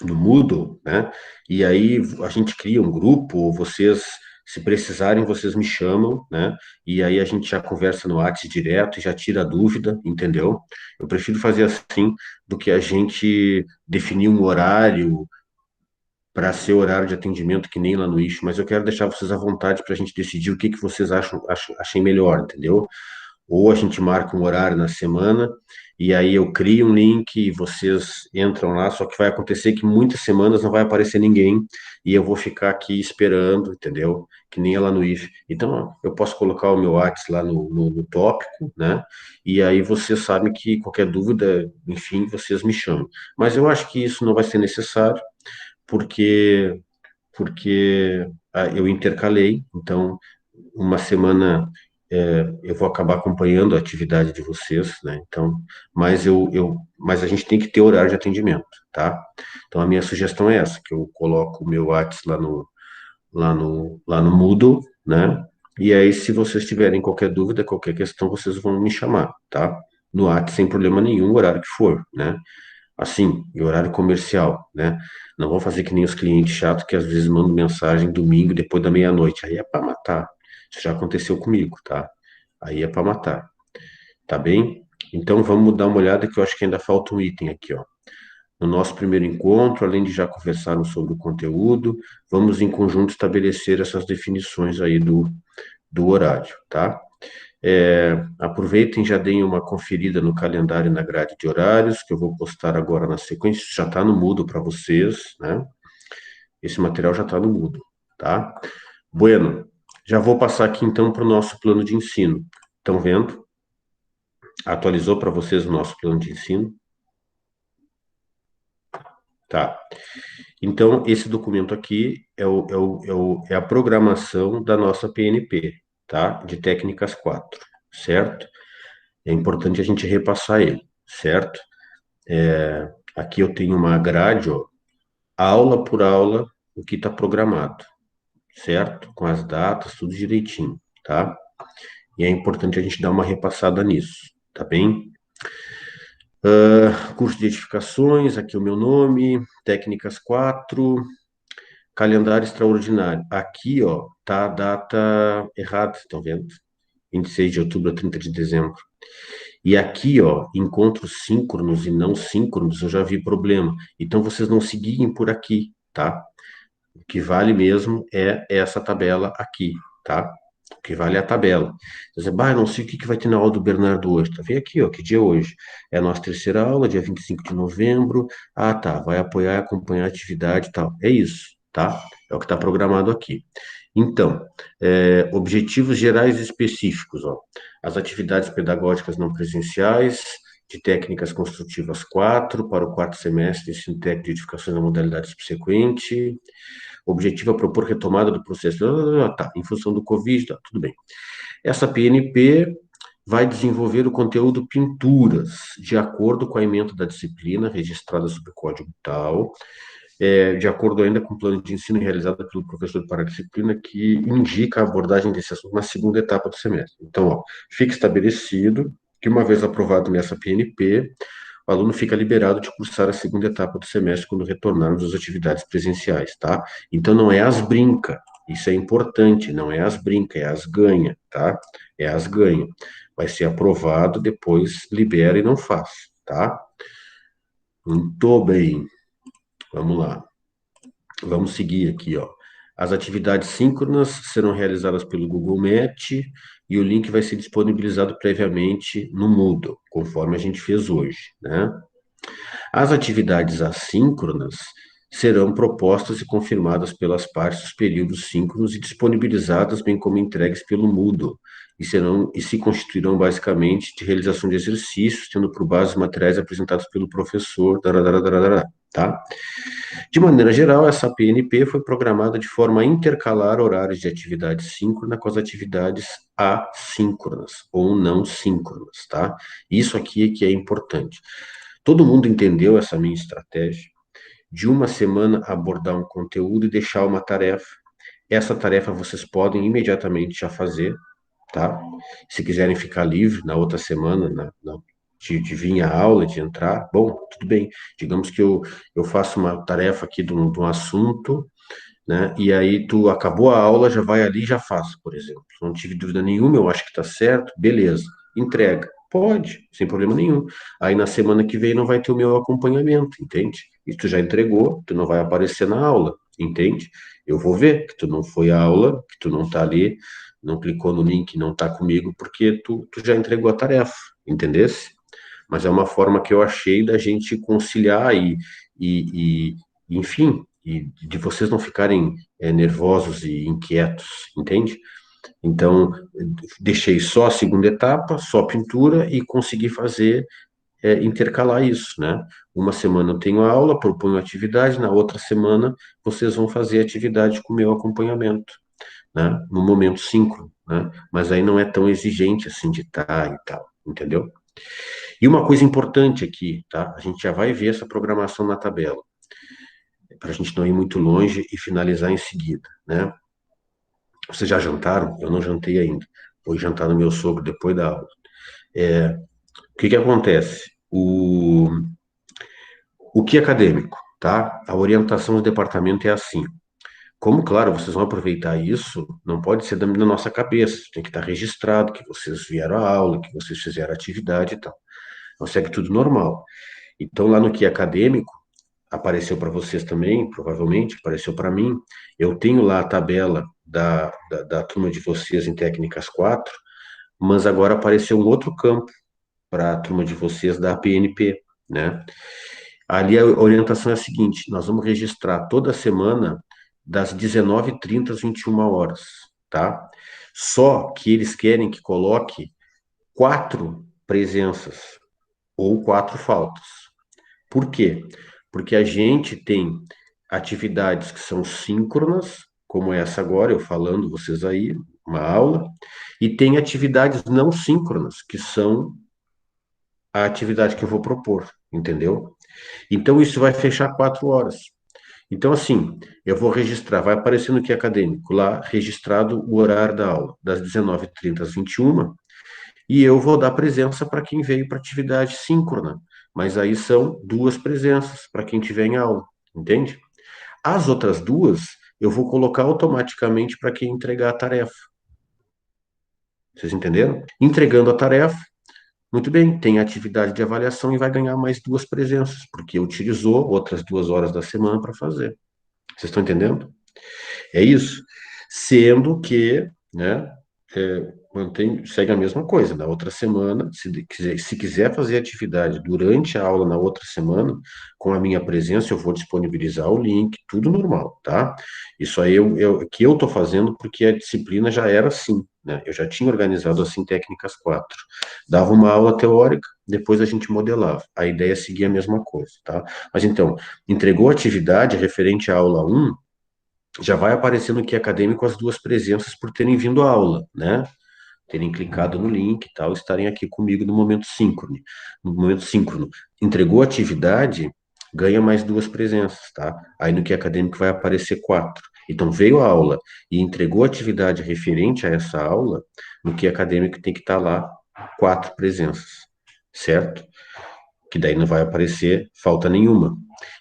Moodle, né? E aí a gente cria um grupo, ou vocês, se precisarem, vocês me chamam, né? E aí a gente já conversa no WhatsApp direto e já tira a dúvida, entendeu? Eu prefiro fazer assim do que a gente definir um horário para ser horário de atendimento que nem lá no Ixo, mas eu quero deixar vocês à vontade para a gente decidir o que que vocês achem melhor, entendeu? Ou a gente marca um horário na semana e aí eu crio um link e vocês entram lá, só que vai acontecer que muitas semanas não vai aparecer ninguém e eu vou ficar aqui esperando, entendeu? Que nem é lá no IF. Então, eu posso colocar o meu WhatsApp lá no tópico, né? E aí vocês sabem que qualquer dúvida, enfim, vocês me chamam. Mas eu acho que isso não vai ser necessário, porque eu intercalei, então uma semana eu vou acabar acompanhando a atividade de vocês, né? Então, mas a gente tem que ter horário de atendimento, tá? Então, a minha sugestão é essa, que eu coloco o meu WhatsApp lá no Moodle, né? E aí, se vocês tiverem qualquer dúvida, qualquer questão, vocês vão me chamar, tá? No WhatsApp, sem problema nenhum, o horário que for, né? Assim, e horário comercial, né? Não vão fazer que nem os clientes chatos que às vezes mandam mensagem domingo depois da meia-noite. Aí é para matar. Isso já aconteceu comigo, tá? Aí é para matar, tá bem? Então vamos dar uma olhada que eu acho que ainda falta um item aqui, ó. No nosso primeiro encontro, além de já conversarmos sobre o conteúdo, vamos em conjunto estabelecer essas definições aí do horário, tá? Aproveitem, já deem uma conferida no calendário e na grade de horários, que eu vou postar agora na sequência. Isso já está no Moodle para vocês, né? Esse material já está no Moodle, tá? Bueno, já vou passar aqui então para o nosso plano de ensino. Estão vendo? Atualizou para vocês o nosso plano de ensino? Tá. Então, esse documento aqui é a programação da nossa PNP, tá? De técnicas 4, certo? É importante a gente repassar ele, certo? Aqui eu tenho uma grade, ó, aula por aula, o que está programado, certo? Com as datas, tudo direitinho, tá? E é importante a gente dar uma repassada nisso, tá bem? Curso de edificações, aqui é o meu nome, técnicas 4, calendário extraordinário. Aqui, ó, tá a data errada, estão vendo? 26 de outubro a 30 de dezembro. E aqui, ó, encontros síncronos e não síncronos, eu já vi problema. Então, vocês não seguirem por aqui, tá? O que vale mesmo é essa tabela aqui, tá? O que vale é a tabela. Você diz, eu não sei o que vai ter na aula do Bernardo hoje. Tá? Vem aqui, ó, que dia é hoje? É a nossa terceira aula, dia 25 de novembro. Ah, tá, vai apoiar e acompanhar a atividade e tal. É isso, tá? É o que está programado aqui. Então, objetivos gerais específicos, ó. As atividades pedagógicas não presenciais, de técnicas construtivas 4, para o quarto semestre, ensino técnico de edificações na modalidade subsequente. Objetivo é propor retomada do processo. Tá, em função do Covid, tá, tudo bem. Essa PNP vai desenvolver o conteúdo pinturas, de acordo com a ementa da disciplina, registrada sob o código tal, de acordo ainda com o plano de ensino realizado pelo professor para a disciplina, que indica a abordagem desse assunto na segunda etapa do semestre. Então, ó, fica estabelecido que, uma vez aprovado nessa PNP, o aluno fica liberado de cursar a segunda etapa do semestre quando retornarmos às atividades presenciais, tá? Então, não é as brinca, isso é importante, não é as brinca, é as ganha, tá? É as ganha. Vai ser aprovado, depois libera e não faz, tá? Muito bem. Vamos lá. Vamos seguir aqui, ó. As atividades síncronas serão realizadas pelo Google Meet e o link vai ser disponibilizado previamente no Moodle, conforme a gente fez hoje, né? As atividades assíncronas serão propostas e confirmadas pelas partes dos períodos síncronos e disponibilizadas, bem como entregues pelo Moodle, e se constituirão basicamente de realização de exercícios, tendo por base os materiais apresentados pelo professor, tá? De maneira geral, essa PNP foi programada de forma a intercalar horários de atividade síncrona com as atividades assíncronas ou não síncronas, tá? Isso aqui é que é importante. Todo mundo entendeu essa minha estratégia? De uma semana abordar um conteúdo e deixar uma tarefa. Essa tarefa vocês podem imediatamente já fazer, tá? Se quiserem ficar livre na outra semana, de vir à aula, de entrar, bom, tudo bem. Digamos que eu faço uma tarefa aqui de um assunto, né? E aí tu acabou a aula, já vai ali e já faz, por exemplo. Não tive dúvida nenhuma, eu acho que está certo, beleza. Entrega. Pode, sem problema nenhum. Aí na semana que vem não vai ter o meu acompanhamento, entende? E tu já entregou, tu não vai aparecer na aula, entende? Eu vou ver que tu não foi à aula, que tu não tá ali, não clicou no link, não tá comigo, porque tu já entregou a tarefa, entendesse? Mas é uma forma que eu achei da gente conciliar e enfim, e de vocês não ficarem nervosos e inquietos, entende? Então, deixei só a segunda etapa, só pintura, e consegui fazer, intercalar isso, né? Uma semana eu tenho a aula, proponho atividade, na outra semana vocês vão fazer atividade com o meu acompanhamento, né, no momento síncrono, né, mas aí não é tão exigente assim de estar e tal, entendeu? E uma coisa importante aqui, tá? A gente já vai ver essa programação na tabela, para a gente não ir muito longe e finalizar em seguida, né? Vocês já jantaram? Eu não jantei ainda. Vou jantar no meu sogro depois da aula. O que que acontece? O que é acadêmico, tá? A orientação do departamento é assim. Como, claro, vocês vão aproveitar isso, não pode ser da nossa cabeça. Tem que estar registrado que vocês vieram à aula, que vocês fizeram atividade e tal. Então segue tudo normal. Então, lá no que é acadêmico, apareceu para vocês também, provavelmente, apareceu para mim. Eu tenho lá a tabela da turma de vocês em técnicas 4, mas agora apareceu um outro campo para a turma de vocês da PNP, né? Ali a orientação é a seguinte: nós vamos registrar toda semana das 19h30 às 21h, tá? Só que eles querem que coloque 4 presenças ou 4 faltas. Por quê? Porque a gente tem atividades que são síncronas, como essa agora, eu falando, vocês aí, uma aula, e tem atividades não síncronas, que são a atividade que eu vou propor, entendeu? Então, isso vai fechar 4 horas. Então, assim, eu vou registrar, vai aparecer no que é acadêmico, lá registrado o horário da aula, das 19h30 às 21h, e eu vou dar presença para quem veio para atividade síncrona, mas aí são 2 presenças para quem tiver em aula, entende? As outras 2, eu vou colocar automaticamente para quem entregar a tarefa. Vocês entenderam? Entregando a tarefa, muito bem, tem atividade de avaliação e vai ganhar mais 2 presenças, porque utilizou outras 2 horas da semana para fazer. Vocês estão entendendo? É isso. Sendo que, né, segue a mesma coisa. Na outra semana, se quiser fazer atividade durante a aula na outra semana, com a minha presença, eu vou disponibilizar o link, tudo normal, tá? Isso aí que eu estou fazendo porque a disciplina já era assim, né? Eu já tinha organizado assim técnicas 4. Dava uma aula teórica, depois a gente modelava. A ideia é seguir a mesma coisa, tá? Mas então, entregou a atividade referente à aula 1, já vai aparecendo aqui acadêmico as 2 presenças por terem vindo à aula, né? Terem clicado no link e tal, estarem aqui comigo no momento síncrono. No momento síncrono. Entregou a atividade, ganha mais 2 presenças, tá? Aí no que é acadêmico vai aparecer 4. Então veio a aula e entregou a atividade referente a essa aula, no que é acadêmico tem que estar lá 4 presenças, certo? Que daí não vai aparecer falta nenhuma.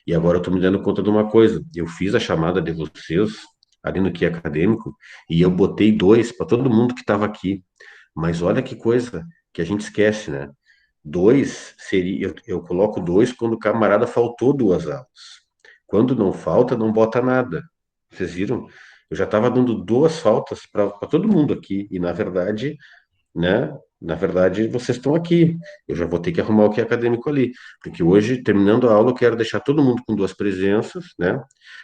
E agora eu estou me dando conta de uma coisa. Eu fiz a chamada de vocês ali no que é acadêmico e eu botei 2 para todo mundo que estava aqui. Mas olha que coisa que a gente esquece, né? 2 seria, eu coloco 2 quando o camarada faltou 2 aulas. Quando não falta, não bota nada. Vocês viram? Eu já estava dando 2 faltas para todo mundo aqui e na verdade, né? Na verdade, vocês estão aqui. Eu já vou ter que arrumar o que é acadêmico ali, porque hoje, terminando a aula, eu quero deixar todo mundo com 2 presenças, né?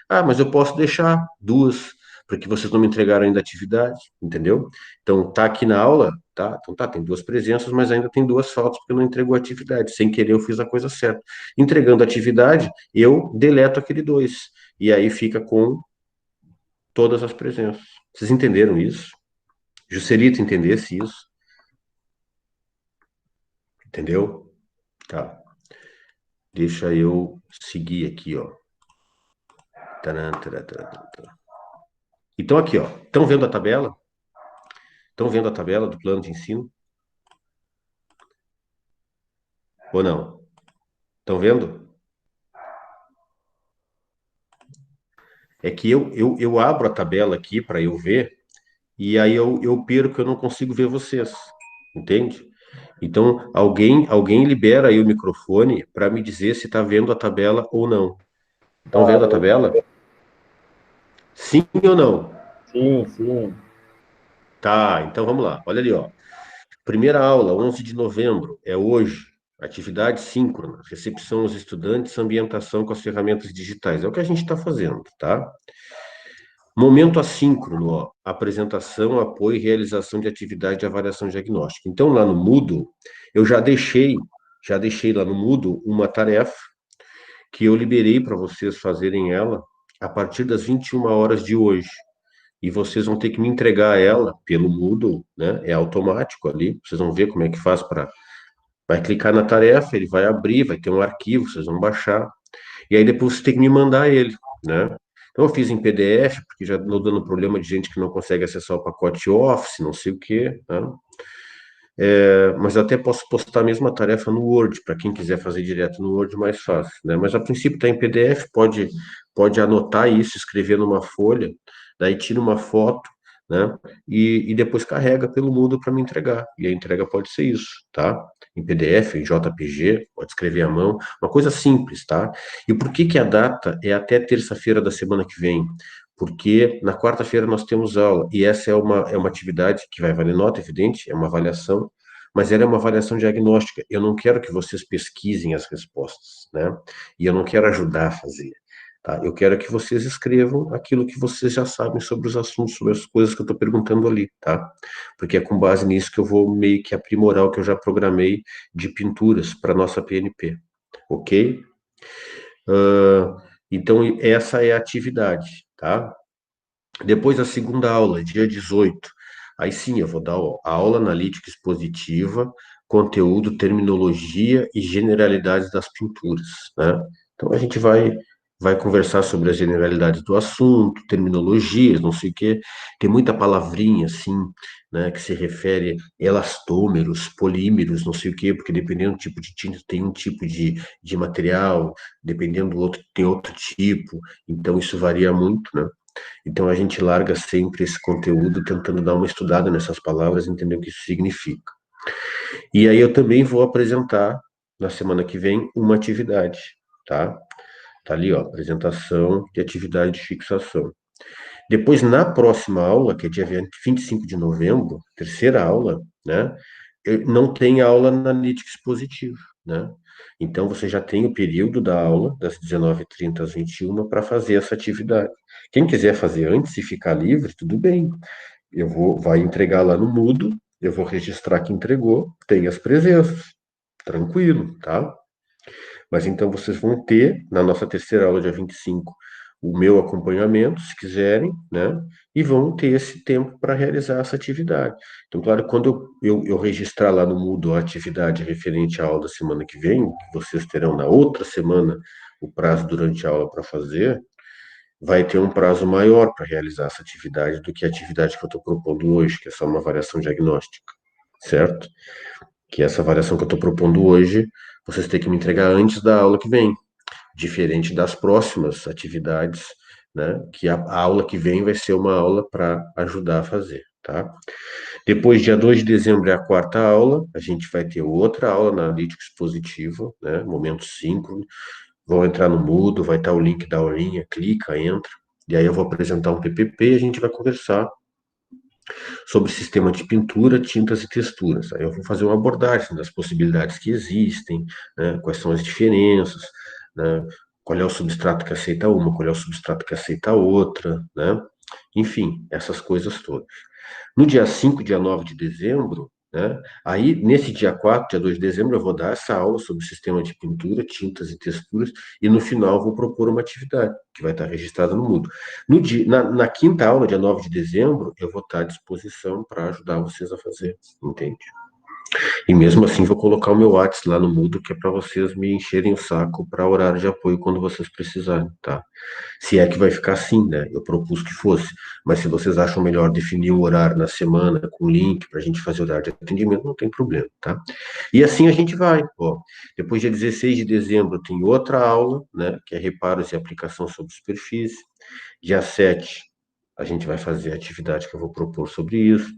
Ah, mas eu posso deixar 2, porque vocês não me entregaram ainda a atividade, entendeu? Então, tá aqui na aula, tá? Então tá, tem 2 presenças, mas ainda tem 2 faltas porque não entregou a atividade. Sem querer, eu fiz a coisa certa. Entregando a atividade, eu deleto aquele 2. E aí fica com todas as presenças. Vocês entenderam isso? Juscelito entendesse isso? Entendeu? Tá. Deixa eu seguir aqui, ó. Taran, taran, taran, taran. Então, aqui, ó. Estão vendo a tabela? Estão vendo a tabela do plano de ensino? Ou não? Estão vendo? É que eu abro a tabela aqui para eu ver, e aí eu perco, eu não consigo ver vocês. Entende? Então, alguém libera aí o microfone para me dizer se está vendo a tabela ou não. Estão vendo a tabela? Sim ou não? Sim, sim. Tá, então vamos lá. Olha ali, ó. Primeira aula, 11 de novembro, é hoje. Atividade síncrona, recepção aos estudantes, ambientação com as ferramentas digitais. É o que a gente está fazendo, tá? Momento assíncrono, ó, apresentação, apoio e realização de atividade de avaliação diagnóstica. Então, lá no Moodle, eu já deixei lá no Moodle uma tarefa que eu liberei para vocês fazerem ela a partir das 21h de hoje. e vocês vão ter que me entregar ela pelo Moodle, né? É automático ali, vocês vão ver como é que faz para... Vai clicar na tarefa, ele vai abrir, vai ter um arquivo, vocês vão baixar, e aí depois você tem que me mandar ele, né? Então eu fiz em PDF, porque já estou dando problema de gente que não consegue acessar o pacote Office, não sei o quê, né? Mas eu até posso postar a mesma tarefa no Word, para quem quiser fazer direto no Word, mais fácil, né? Mas a princípio está em PDF, pode anotar isso, escrever numa folha, daí tira uma foto, né? E depois carrega pelo Moodle para me entregar. E a entrega pode ser isso, tá? Em PDF, em JPG, pode escrever à mão, uma coisa simples, tá? E por que que a data é até terça-feira da semana que vem? Porque na quarta-feira nós temos aula, e essa é uma atividade que vai valer nota, evidente, é uma avaliação, mas ela é uma avaliação diagnóstica. Eu não quero que vocês pesquisem as respostas, né? E eu não quero ajudar a fazer, tá? Eu quero que vocês escrevam aquilo que vocês já sabem sobre os assuntos, sobre as coisas que eu estou perguntando ali, tá? Porque é com base nisso que eu vou meio que aprimorar o que eu já programei de pinturas para nossa PNP, ok? Então, essa é a atividade, tá? Depois, a segunda aula, dia 18. Aí sim, eu vou dar a aula analítica expositiva, conteúdo, terminologia e generalidades das pinturas, né? Então, a gente vai conversar sobre as generalidades do assunto, terminologias, não sei o quê. Tem muita palavrinha, assim, né, que se refere a elastômeros, polímeros, não sei o quê, porque dependendo do tipo de tinta, tem um tipo de material, dependendo do outro, tem outro tipo. Então, isso varia muito, né? Então a gente larga sempre esse conteúdo tentando dar uma estudada nessas palavras e entender o que isso significa. E aí eu também vou apresentar na semana que vem uma atividade, tá? Tá ali, ó, apresentação de atividade de fixação. Depois, na próxima aula, que é dia 25 de novembro, terceira aula, né? Não tem aula analítica expositiva, né? Então, você já tem o período da aula, das 19h30 às 21h, para fazer essa atividade. Quem quiser fazer antes e ficar livre, tudo bem. Vai entregar lá no Moodle, eu vou registrar que entregou, tem as presenças, tranquilo, tá? Mas então vocês vão ter, na nossa terceira aula, dia 25, o meu acompanhamento, se quiserem, né? E vão ter esse tempo para realizar essa atividade. Então, claro, quando eu registrar lá no Moodle a atividade referente à aula da semana que vem, que vocês terão na outra semana o prazo durante a aula para fazer, vai ter um prazo maior para realizar essa atividade do que a atividade que eu estou propondo hoje, que é só uma avaliação diagnóstica, certo? Que essa avaliação que eu estou propondo hoje, vocês têm que me entregar antes da aula que vem, diferente das próximas atividades, né? Que a aula que vem vai ser uma aula para ajudar a fazer, tá? Depois, dia 2 de dezembro é a quarta aula, a gente vai ter outra aula na analítica expositiva, né? Momento síncrono, vão entrar no Moodle, vai estar o link da aulinha, clica, entra, e aí eu vou apresentar um PPP e a gente vai conversar sobre sistema de pintura, tintas e texturas. Aí eu vou fazer uma abordagem das possibilidades que existem, né, quais são as diferenças, né, qual é o substrato que aceita uma, qual é o substrato que aceita a outra, né? Enfim, essas coisas todas. No dia 5, dia 9 de dezembro, né? Aí, nesse dia 4, dia 2 de dezembro, eu vou dar essa aula sobre sistema de pintura, tintas e texturas, e no final vou propor uma atividade, que vai estar registrada no Moodle. Na quinta aula, dia 9 de dezembro, eu vou estar à disposição para ajudar vocês a fazer, entende? E mesmo assim, vou colocar o meu WhatsApp lá no Moodle, que é para vocês me encherem o saco para horário de apoio quando vocês precisarem, tá? Se é que vai ficar assim, né? Eu propus que fosse. Mas se vocês acham melhor definir o horário na semana com link para a gente fazer o horário de atendimento, não tem problema, tá? E assim a gente vai, ó. Depois, dia 16 de dezembro, tem outra aula, né? Que é reparos e aplicação sobre superfície. Dia 7, a gente vai fazer a atividade que eu vou propor sobre isso.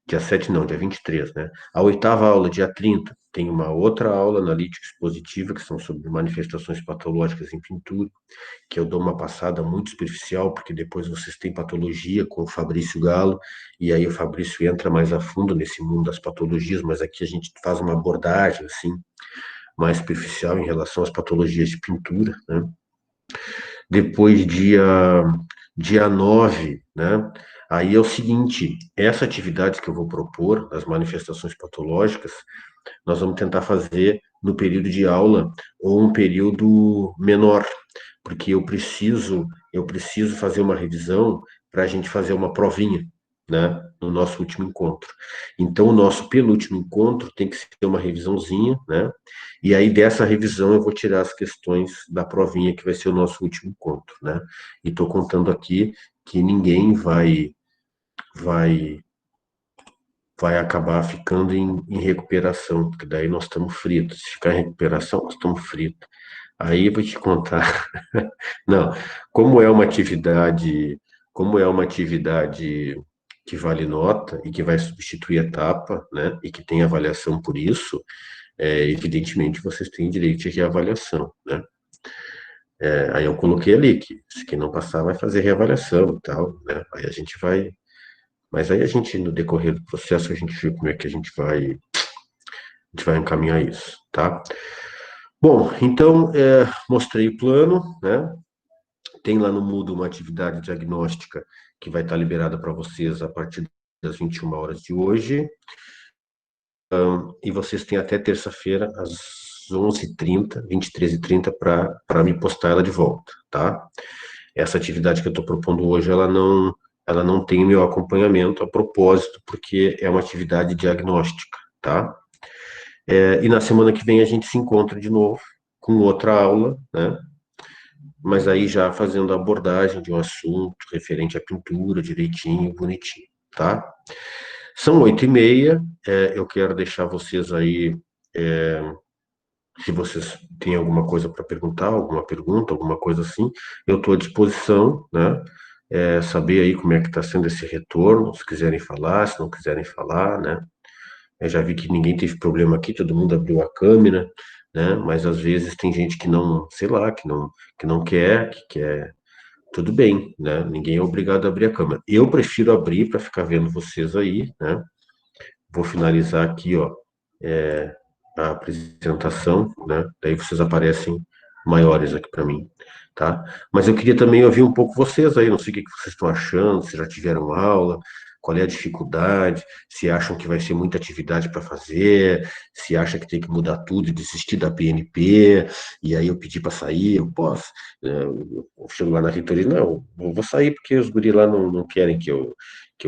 Dia 7 não, dia 23, né? A oitava aula, dia 30, tem uma outra aula analítica expositiva, que são sobre manifestações patológicas em pintura, que eu dou uma passada muito superficial, porque depois vocês têm patologia com o Fabrício Galo, e aí o Fabrício entra mais a fundo nesse mundo das patologias, mas aqui a gente faz uma abordagem, assim, mais superficial em relação às patologias de pintura, né? Depois, dia 9, né? Aí é o seguinte, essa atividade que eu vou propor, as manifestações patológicas, nós vamos tentar fazer no período de aula ou um período menor, porque eu preciso fazer uma revisão para a gente fazer uma provinha, né, no nosso último encontro. Então, o nosso penúltimo encontro tem que ser uma revisãozinha, né, e aí dessa revisão eu vou tirar as questões da provinha, que vai ser o nosso último encontro, né, e estou contando aqui que ninguém vai acabar ficando em recuperação, porque daí nós estamos fritos. Se ficar em recuperação, nós estamos fritos. Aí eu vou te contar. Não, como é uma atividade, como é uma atividade que vale nota e que vai substituir etapa, né, e que tem avaliação por isso, evidentemente vocês têm direito de reavaliação, né? Aí eu coloquei ali que se quem não passar vai fazer reavaliação e tal, né? Aí a gente vai, mas aí a gente no decorrer do processo a gente vê como é que a gente vai encaminhar isso, tá? Bom, então mostrei o plano, né? Tem lá no Moodle uma atividade diagnóstica que vai estar liberada para vocês a partir das 21 horas de hoje. E vocês têm até terça-feira, às 11h30, 23h30, para me postar ela de volta, tá? Essa atividade que eu estou propondo hoje, ela não tem meu acompanhamento a propósito, porque é uma atividade diagnóstica, tá? E na semana que vem a gente se encontra de novo com outra aula, né? Mas aí já fazendo a abordagem de um assunto referente à pintura, direitinho, bonitinho, tá? São 8h30, eu quero deixar vocês aí, se vocês têm alguma coisa para perguntar, alguma pergunta, alguma coisa assim, eu estou à disposição, né? Saber aí como é que está sendo esse retorno, se quiserem falar, se não quiserem falar, né? Eu já vi que ninguém teve problema aqui, todo mundo abriu a câmera, né? Mas às vezes tem gente que não, sei lá, que não quer, que quer. Tudo bem, né? Ninguém é obrigado a abrir a câmera. Eu prefiro abrir para ficar vendo vocês aí, né? Vou finalizar aqui, ó, a apresentação, né? Daí vocês aparecem maiores aqui para mim, tá? Mas eu queria também ouvir um pouco vocês aí, não sei o que vocês estão achando, se já tiveram aula, qual é a dificuldade, se acham que vai ser muita atividade para fazer, se acha que tem que mudar tudo e desistir da PNP, e aí eu pedi para sair, eu posso. Eu chego lá na reitoria, não, eu vou sair porque os guris lá não querem que eu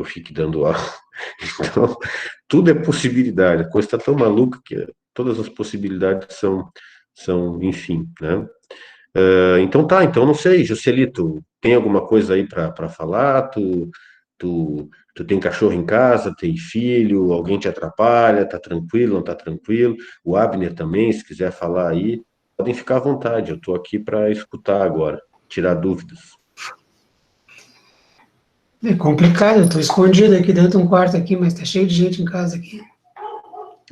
fique dando aula. Então, tudo é possibilidade, a coisa está tão maluca que todas as possibilidades enfim, né? Então tá, então não sei, Joselito, tem alguma coisa aí para falar? Tu tem cachorro em casa, tem filho, alguém te atrapalha, tá tranquilo, não tá tranquilo? O Abner também, se quiser falar aí, podem ficar à vontade, eu tô aqui para escutar agora, tirar dúvidas. É complicado, eu tô escondido aqui dentro de um quarto aqui, mas tá cheio de gente em casa aqui.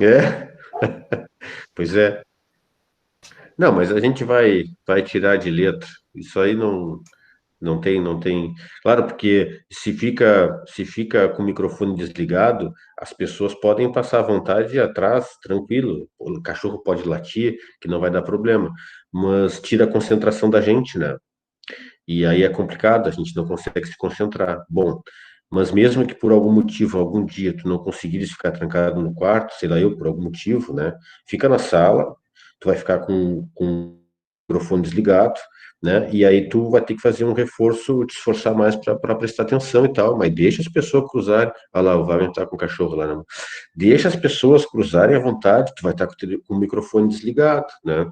É? Pois é. Não, mas a gente vai tirar de letra. Isso aí não tem. Claro, porque se fica com o microfone desligado, as pessoas podem passar à vontade atrás, tranquilo. O cachorro pode latir, que não vai dar problema. Mas tira a concentração da gente, né? E aí é complicado, a gente não consegue se concentrar. Bom, mas mesmo que por algum motivo, algum dia, tu não conseguires ficar trancado no quarto, sei lá eu, por algum motivo, né? Fica na sala, tu vai ficar com o microfone desligado, né? E aí tu vai ter que fazer um reforço, te esforçar mais para prestar atenção e tal, mas deixa as pessoas cruzarem. Olha lá, o Wagner tá com o cachorro lá, né? Deixa as pessoas cruzarem à vontade, tu vai estar com o microfone desligado, né?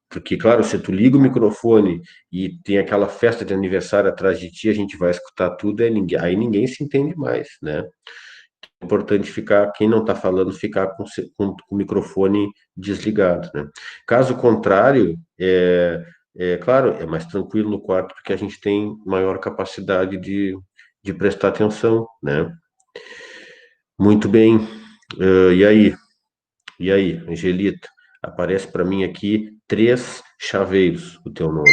Porque, claro, se tu liga o microfone e tem aquela festa de aniversário atrás de ti, a gente vai escutar tudo, aí ninguém se entende mais, né? É importante ficar, quem não está falando, ficar com o microfone desligado, né? Caso contrário, claro, é mais tranquilo no quarto, porque a gente tem maior capacidade de prestar atenção, né? Muito bem. E aí? E aí, Angelita? Aparece para mim aqui 3 chaveiros, o teu nome.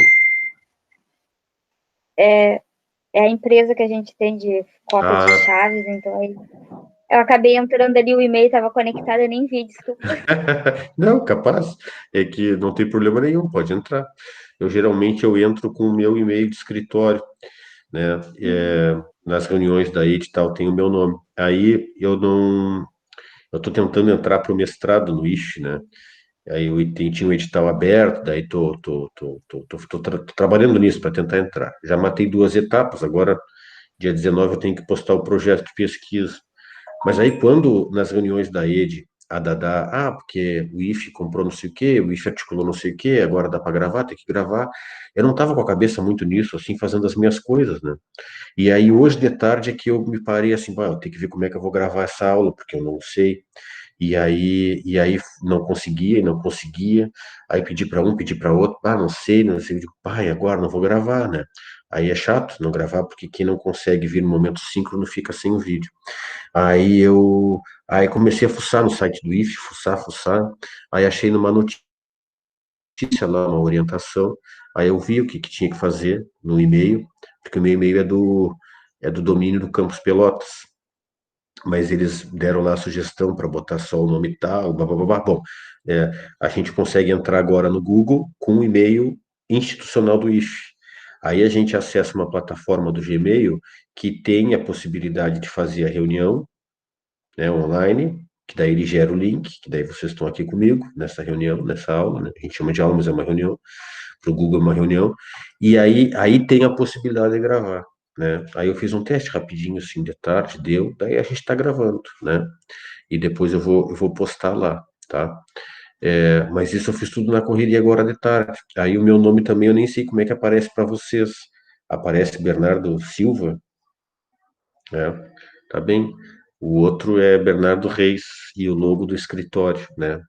É a empresa que a gente tem de cópia de chaves, então aí eu acabei entrando ali, o e-mail estava conectado, eu nem vi, desculpa. Não, capaz. É que não tem problema nenhum, pode entrar. Geralmente eu entro com o meu e-mail de escritório, né? Nas reuniões da edital tem o meu nome. Aí eu estou tentando entrar para o mestrado no IFE, né? Aí tinha um edital aberto, daí tô trabalhando nisso para tentar entrar. Já matei 2 etapas, agora dia 19 eu tenho que postar o projeto de pesquisa. Mas aí quando, nas reuniões da EDE, a Dada, porque o IFE comprou não sei o quê, o IFE articulou não sei o quê, agora dá para gravar, tem que gravar. Eu não estava com a cabeça muito nisso, assim, fazendo as minhas coisas, né? E aí hoje de tarde é que eu me parei assim, eu tenho que ver como é que eu vou gravar essa aula, porque eu não sei. E aí não conseguia, e não conseguia. Aí pedi para um, pedi para outro, não sei, não sei. Eu digo, pai, agora não vou gravar, né? Aí é chato não gravar, porque quem não consegue vir no momento síncrono fica sem o vídeo. Aí comecei a fuçar no site do IFE, fuçar. Aí achei numa notícia lá, uma orientação. Aí eu vi o que tinha que fazer no e-mail, porque o meu e-mail é do domínio do Campus Pelotas. Mas eles deram lá a sugestão para botar só o nome tal, blá, blá, blá, blá. Bom, a gente consegue entrar agora no Google com o e-mail institucional do IFE. Aí a gente acessa uma plataforma do Gmail que tem a possibilidade de fazer a reunião, né, online, que daí ele gera o link, que daí vocês estão aqui comigo nessa reunião, nessa aula, né? A gente chama de aula, mas é uma reunião. Para o Google é uma reunião. E aí tem a possibilidade de gravar, né? Aí eu fiz um teste rapidinho, assim, de tarde, deu, daí a gente está gravando, né? E depois eu vou postar lá, tá? Mas isso eu fiz tudo na correria agora de tarde. Aí o meu nome também eu nem sei como é que aparece para vocês. Aparece Bernardo Silva, né? Tá bem? O outro é Bernardo Reis e o logo do escritório, né?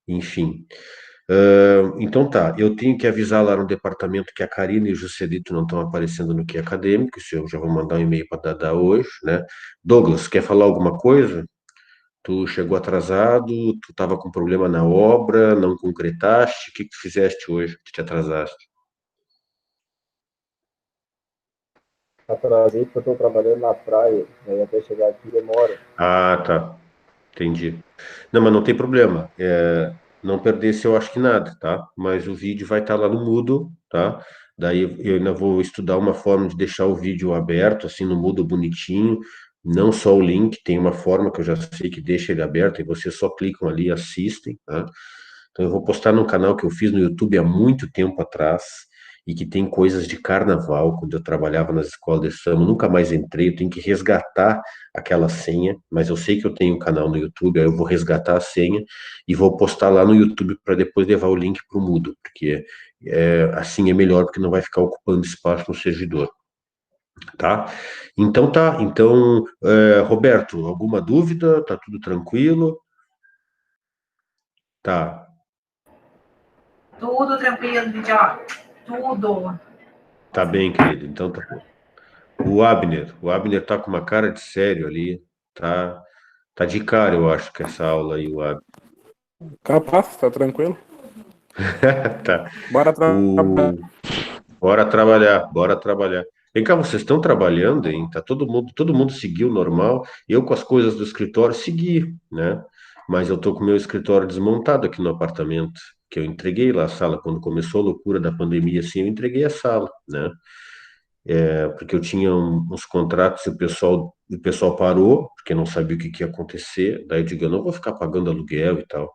Enfim. Então tá, eu tenho que avisar lá no departamento que a Karina e o Juscelito não estão aparecendo no que acadêmico, isso eu já vou mandar um e-mail para Dada hoje, né? Douglas, quer falar alguma coisa? Tu chegou atrasado, tu estava com problema na obra, não concretaste, o que que tu fizeste hoje que te atrasaste? Atrasei porque eu estou trabalhando na praia, aí até chegar aqui demora. Ah, tá, entendi. Não, mas não tem problema. Não perdesse, eu acho que nada, tá? Mas o vídeo vai estar lá no Moodle, tá? Daí eu ainda vou estudar uma forma de deixar o vídeo aberto, assim, no Moodle bonitinho. Não só o link, tem uma forma que eu já sei que deixa ele aberto e vocês só clicam ali e assistem, tá? Então eu vou postar num canal que eu fiz no YouTube há muito tempo atrás e que tem coisas de carnaval, quando eu trabalhava nas escolas de samba, nunca mais entrei, eu tenho que resgatar aquela senha, mas eu sei que eu tenho um canal no YouTube, aí eu vou resgatar a senha e vou postar lá no YouTube para depois levar o link para o Moodle, porque assim é melhor, porque não vai ficar ocupando espaço no servidor, tá? Então tá, então, Roberto, alguma dúvida? Tá tudo tranquilo? Tá, Tudo tranquilo, Lidia. Tudo. tá bem, querido, então tá bom. O Abner tá com uma cara de sério ali, tá de cara, eu acho, que essa aula aí, o Abner. Capaz, tá tranquilo. Tá. Bora trabalhar. Bora trabalhar, bora trabalhar. Vem cá, vocês estão trabalhando, hein? Tá todo mundo seguiu normal. Eu com as coisas do escritório segui, né? Mas eu tô com o meu escritório desmontado aqui no apartamento, que eu entreguei lá a sala quando começou a loucura da pandemia, assim, eu entreguei a sala, né? Porque eu tinha uns contratos e o pessoal parou, porque não sabia o que ia acontecer. Daí eu digo, eu não vou ficar pagando aluguel e tal.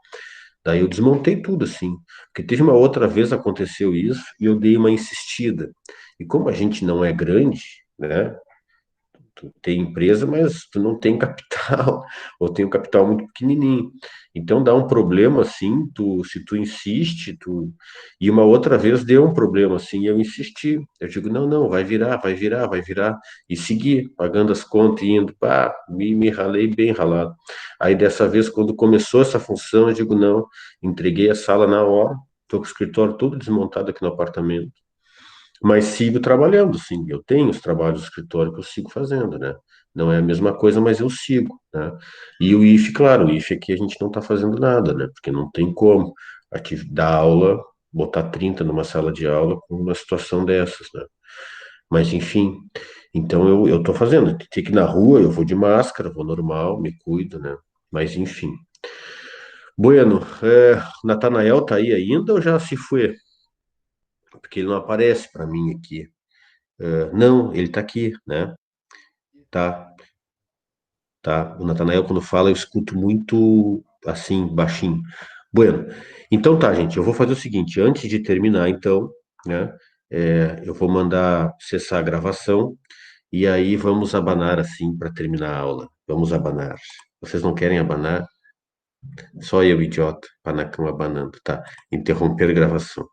Daí eu desmontei tudo, assim. Porque teve uma outra vez aconteceu isso e eu dei uma insistida. E como a gente não é grande, né? Tu tem empresa, mas tu não tem capital, ou tem um capital muito pequenininho. Então dá um problema assim, se tu insiste, e uma outra vez deu um problema assim, eu insisti. Eu digo, não, não, vai virar, vai virar, vai virar, e segui, pagando as contas e indo, me ralei bem ralado. Aí dessa vez, quando começou essa função, eu digo, não, entreguei a sala na hora, tô com o escritório todo desmontado aqui no apartamento. Mas sigo trabalhando, sim. Eu tenho os trabalhos do escritório que eu sigo fazendo, né? Não é a mesma coisa, mas eu sigo, né? E o IFE, claro, o IFE aqui a gente não está fazendo nada, né? Porque não tem como aqui dar aula, botar 30 numa sala de aula com uma situação dessas, né? Mas, enfim, então eu tô fazendo. Tem que ir na rua, eu vou de máscara, vou normal, me cuido, né? Mas, enfim. Bueno, Natanael tá aí ainda ou já se foi? Porque ele não aparece para mim aqui. Não, ele está aqui, né? Tá, tá. O Natanael, quando fala, eu escuto muito assim, baixinho. Bueno, então tá, gente. Eu vou fazer o seguinte: antes de terminar, então, né? Eu vou mandar cessar a gravação E aí vamos abanar assim para terminar a aula. Vamos abanar. Vocês não querem abanar? Só eu, idiota, pá na cama abanando, tá? Interromper gravação.